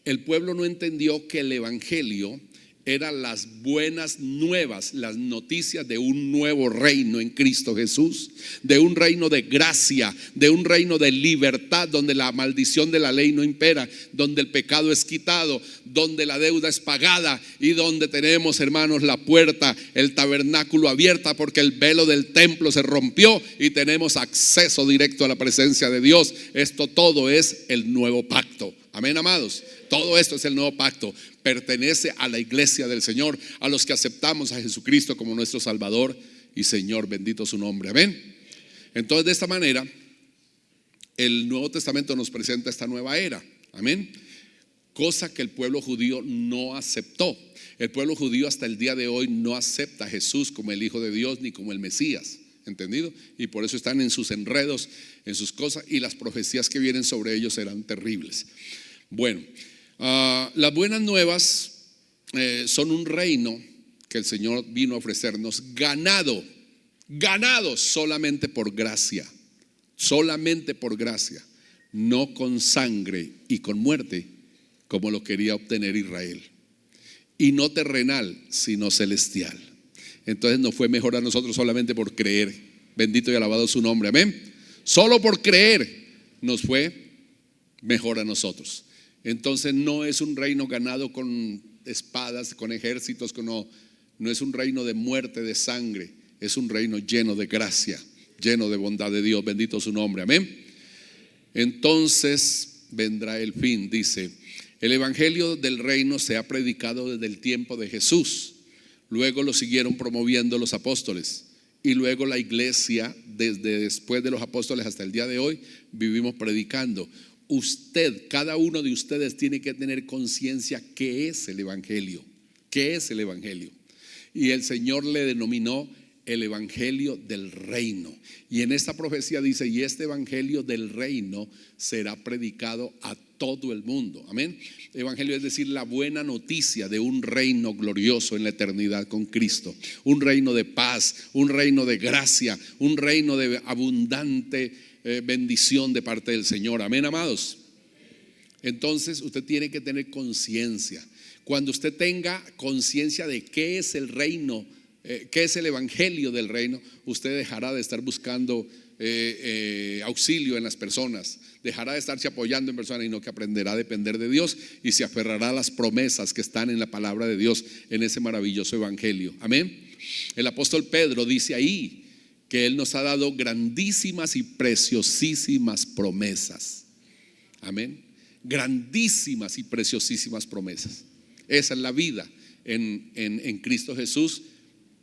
El pueblo no entendió que el Evangelio eran las buenas nuevas, las noticias de un nuevo reino en Cristo Jesús, de un reino de gracia, de un reino de libertad, donde la maldición de la ley no impera, donde el pecado es quitado, donde la deuda es pagada y donde tenemos, hermanos, la puerta, el tabernáculo abierta, porque el velo del templo se rompió y tenemos acceso directo a la presencia de Dios. Esto todo es el nuevo pacto. Amén, amados. Todo esto es el nuevo pacto. Pertenece a la iglesia del Señor, a los que aceptamos a Jesucristo como nuestro Salvador y Señor. Bendito su nombre. Amén. Entonces, de esta manera, el Nuevo Testamento nos presenta esta nueva era. Amén. Cosa que el pueblo judío no aceptó. El pueblo judío hasta el día de hoy no acepta a Jesús como el Hijo de Dios ni como el Mesías. ¿Entendido? Y por eso están en sus enredos, en sus cosas, y las profecías que vienen sobre ellos serán terribles. Bueno, las buenas nuevas son un reino que el Señor vino a ofrecernos, ganado solamente por gracia, no con sangre y con muerte, como lo quería obtener Israel, y no terrenal, sino celestial. Entonces nos fue mejor a nosotros solamente por creer. Bendito y alabado su nombre. Amén. Solo por creer nos fue mejor a nosotros. Entonces no es un reino ganado con espadas, con ejércitos, no es un reino de muerte, de sangre. Es un reino lleno de gracia, lleno de bondad de Dios. Bendito su nombre. Amén. Entonces vendrá el fin. Dice: el evangelio del reino se ha predicado desde el tiempo de Jesús. Luego lo siguieron promoviendo los apóstoles. Y luego la iglesia, desde después de los apóstoles hasta el día de hoy, vivimos predicando. Usted, cada uno de ustedes tiene que tener conciencia qué es el evangelio. ¿Qué es el evangelio? Y el Señor le denominó el evangelio del reino. Y en esta profecía dice: y este evangelio del reino será predicado a todo el mundo. Amén. Evangelio es decir, la buena noticia de un reino glorioso en la eternidad con Cristo, un reino de paz, un reino de gracia, un reino de abundante bendición de parte del Señor. Amén, amados. Entonces usted tiene que tener conciencia. Cuando usted tenga conciencia de qué es el reino, qué es el evangelio del reino, usted dejará de estar buscando auxilio en las personas, dejará de estarse apoyando en personas, y no, que aprenderá a depender de Dios y se aferrará a las promesas que están en la palabra de Dios, en ese maravilloso evangelio. Amén. El apóstol Pedro dice ahí que Él nos ha dado grandísimas y preciosísimas promesas. Amén. Grandísimas y preciosísimas promesas. Esa es la vida en Cristo Jesús,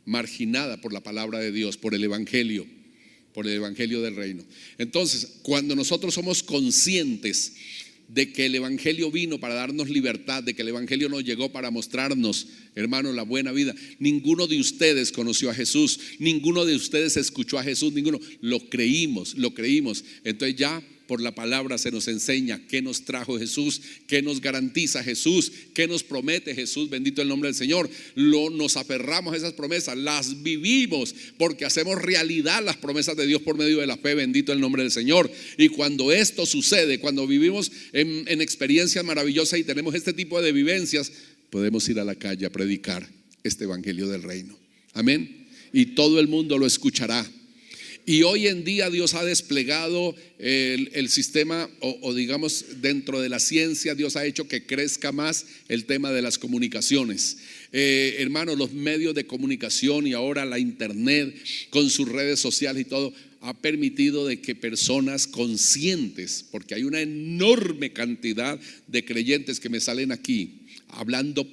marginada por la palabra de Dios, por el evangelio del reino. Entonces, cuando nosotros somos conscientes de que el evangelio vino para darnos libertad, de que el evangelio nos llegó para mostrarnos, hermanos, la buena vida. Ninguno de ustedes conoció a Jesús, ninguno de ustedes escuchó a Jesús, ninguno. Lo creímos. Entonces ya por la palabra se nos enseña qué nos trajo Jesús, qué nos garantiza Jesús, qué nos promete Jesús. Bendito el nombre del Señor. Nos aferramos a esas promesas, las vivimos, porque hacemos realidad las promesas de Dios por medio de la fe. Bendito el nombre del Señor. Y cuando esto sucede, cuando vivimos en experiencias maravillosas y tenemos este tipo de vivencias, podemos ir a la calle a predicar este evangelio del reino. Amén. Y todo el mundo lo escuchará. Y hoy en día Dios ha desplegado el sistema, o digamos, dentro de la ciencia, Dios ha hecho que crezca más el tema de las comunicaciones. Hermanos, los medios de comunicación y ahora la internet con sus redes sociales y todo, ha permitido de que personas conscientes, porque hay una enorme cantidad de creyentes que me salen aquí hablando,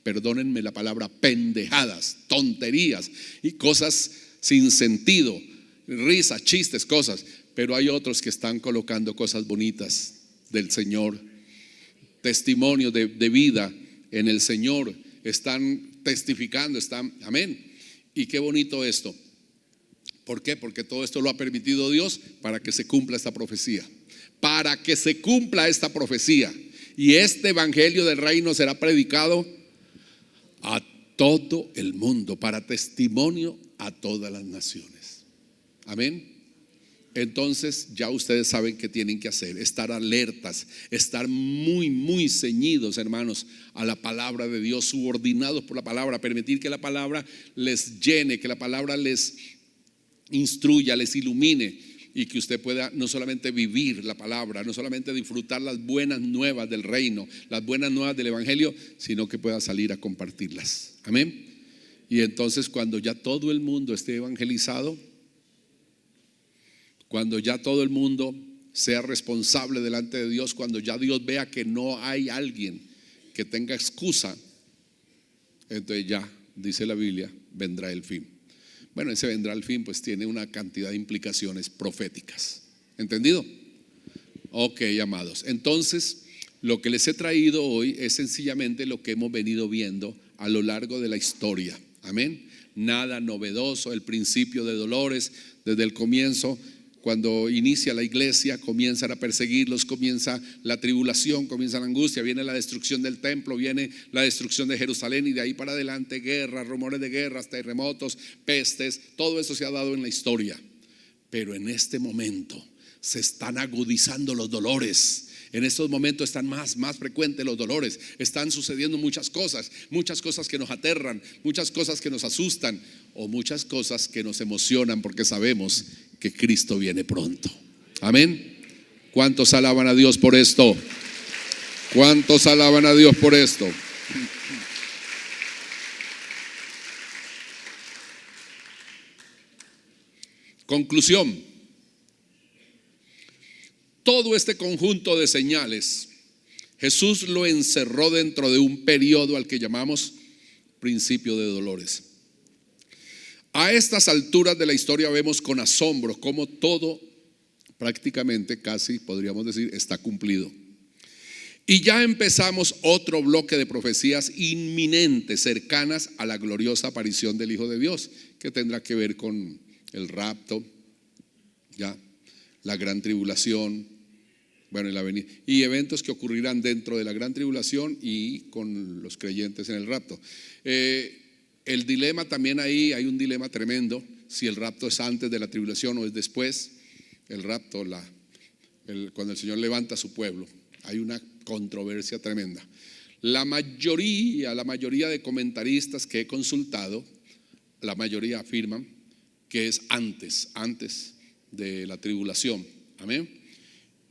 perdónenme la palabra, pendejadas, tonterías y cosas sin sentido, risas, chistes, cosas, pero hay otros que están colocando cosas bonitas del Señor, testimonio de vida en el Señor, están testificando, amén. Y qué bonito esto. ¿Por qué? Porque todo esto lo ha permitido Dios para que se cumpla esta profecía. Para que se cumpla esta profecía. Y este evangelio del reino será predicado a todo el mundo, para testimonio a todas las naciones. Amén. Entonces ya ustedes saben qué tienen que hacer: estar alertas, estar muy ceñidos, hermanos, a la palabra de Dios, subordinados por la palabra, permitir que la palabra les llene, que la palabra les instruya, les ilumine, y que usted pueda no solamente vivir la palabra, no solamente disfrutar las buenas nuevas del reino, las buenas nuevas del evangelio, sino que pueda salir a compartirlas. Amén. Y entonces, cuando ya todo el mundo esté evangelizado, cuando ya todo el mundo sea responsable delante de Dios, cuando ya Dios vea que no hay alguien que tenga excusa, entonces ya, dice la Biblia, vendrá el fin. Bueno, ese vendrá el fin pues tiene una cantidad de implicaciones proféticas. ¿Entendido? Ok, amados. Entonces, lo que les he traído hoy es sencillamente lo que hemos venido viendo a lo largo de la historia. Amén. Nada novedoso, el principio de dolores desde el comienzo. Cuando inicia la iglesia, comienzan a perseguirlos, comienza la tribulación, comienza la angustia, viene la destrucción del templo, viene la destrucción de Jerusalén, y de ahí para adelante guerras, rumores de guerras, terremotos, pestes. Todo eso se ha dado en la historia. Pero en este momento se están agudizando los dolores. En estos momentos están más frecuentes los dolores. Están sucediendo muchas cosas que nos aterran, muchas cosas que nos asustan, o muchas cosas que nos emocionan, porque sabemos que Cristo viene pronto. Amén. ¿Cuántos alaban a Dios por esto? ¿Cuántos alaban a Dios por esto? Conclusión: todo este conjunto de señales Jesús lo encerró dentro de un periodo al que llamamos principio de dolores. A estas alturas de la historia vemos con asombro cómo todo, prácticamente casi podríamos decir, está cumplido. Y ya empezamos otro bloque de profecías inminentes, cercanas a la gloriosa aparición del Hijo de Dios, que tendrá que ver con el rapto, ya, la gran tribulación, bueno, y eventos que ocurrirán dentro de la gran tribulación y con los creyentes en el rapto. El dilema también ahí, hay un dilema tremendo: si el rapto es antes de la tribulación o es después. El rapto, cuando el Señor levanta a su pueblo, hay una controversia tremenda. La mayoría de comentaristas que he consultado, la mayoría afirman que es antes de la tribulación. Amén.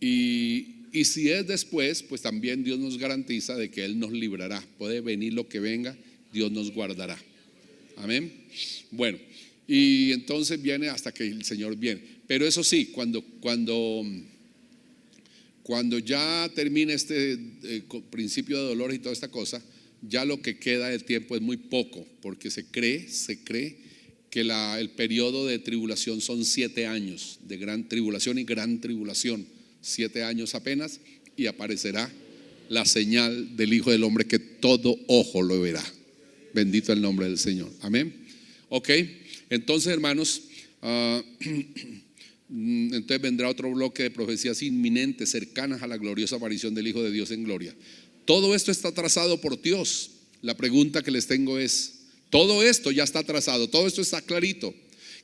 Y si es después, pues también Dios nos garantiza de que Él nos librará. Puede venir lo que venga, Dios nos guardará. Amén. Bueno, y entonces viene hasta que el Señor viene. Pero eso sí, cuando ya termine este principio de dolor y toda esta cosa, ya lo que queda del tiempo es muy poco, porque se cree que el periodo de tribulación son 7 años de gran tribulación y gran tribulación. 7 años apenas, y aparecerá la señal del Hijo del Hombre, que todo ojo lo verá. Bendito el nombre del Señor. Amén. Ok, entonces, hermanos, entonces vendrá otro bloque de profecías inminentes, cercanas a la gloriosa aparición del Hijo de Dios en gloria. Todo esto está trazado por Dios. La pregunta que les tengo es: todo esto ya está trazado, todo esto está clarito.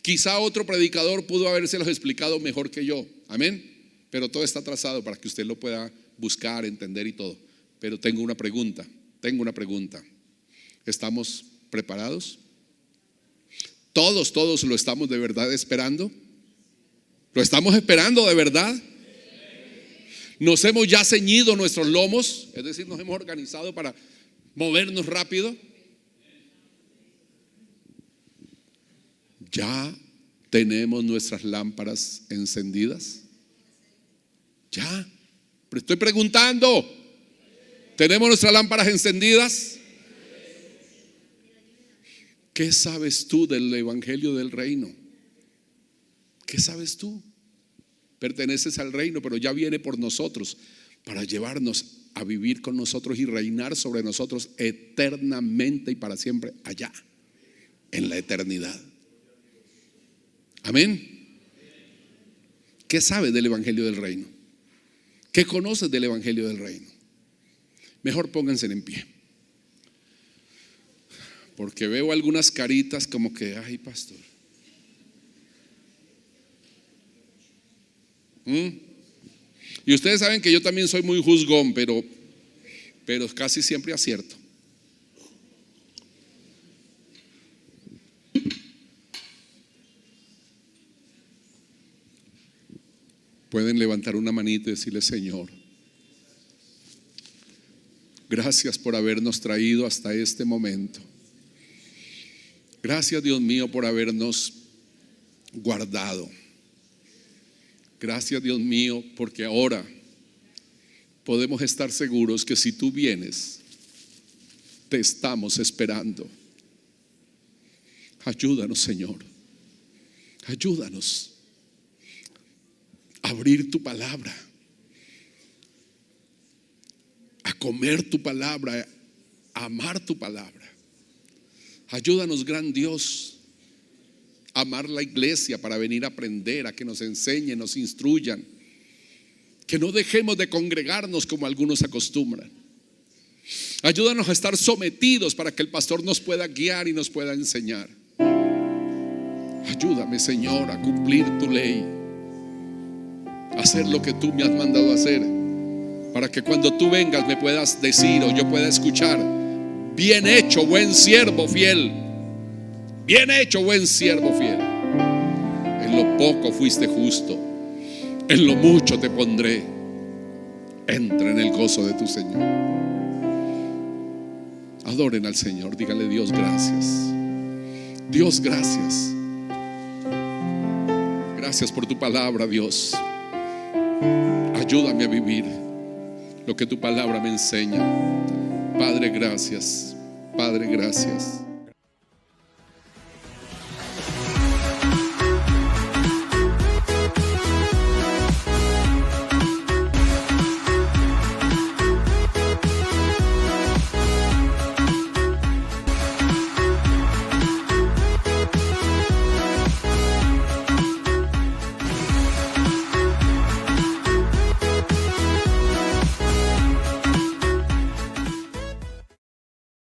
Quizá otro predicador pudo habérselos explicado mejor que yo. Amén. Pero todo está trazado para que usted lo pueda buscar, entender y todo. Pero tengo una pregunta. ¿Estamos preparados? ¿Todos lo estamos de verdad esperando? ¿Lo estamos esperando de verdad? ¿Nos hemos ya ceñido nuestros lomos? Es decir, nos hemos organizado para movernos rápido. ¿Ya tenemos nuestras lámparas encendidas? Ya, pero estoy preguntando: ¿tenemos nuestras lámparas encendidas? ¿Qué sabes tú del evangelio del reino? ¿Qué sabes tú? Perteneces al reino, pero ya viene por nosotros para llevarnos a vivir con nosotros y reinar sobre nosotros eternamente y para siempre allá, en la eternidad. Amén. ¿Qué sabes del evangelio del reino? ¿Qué conoces del evangelio del reino? Mejor pónganse en pie, porque veo algunas caritas como que, ay, pastor. Y ustedes saben que yo también soy muy juzgón, pero casi siempre acierto. Pueden levantar una manita y decirle: Señor, gracias por habernos traído hasta este momento. Gracias, Dios mío, por habernos guardado. Gracias, Dios mío, porque ahora podemos estar seguros que si tú vienes, te estamos esperando. Ayúdanos, Señor. Ayúdanos a abrir tu palabra, a comer tu palabra, a amar tu palabra. Ayúdanos, gran Dios, a amar la iglesia para venir a aprender, a que nos enseñen, nos instruyan, que no dejemos de congregarnos como algunos acostumbran. Ayúdanos a estar sometidos para que el pastor nos pueda guiar y nos pueda enseñar. Ayúdame, Señor, a cumplir tu ley, a hacer lo que tú me has mandado a hacer, para que cuando tú vengas me puedas decir, o yo pueda escuchar: bien hecho, buen siervo fiel. Bien hecho, buen siervo fiel. En lo poco fuiste justo, en lo mucho te pondré. Entra en el gozo de tu Señor. Adoren al Señor, díganle: Dios, gracias. Dios, gracias. Gracias por tu palabra, Dios. Ayúdame a vivir lo que tu palabra me enseña. Padre, gracias. Padre, gracias.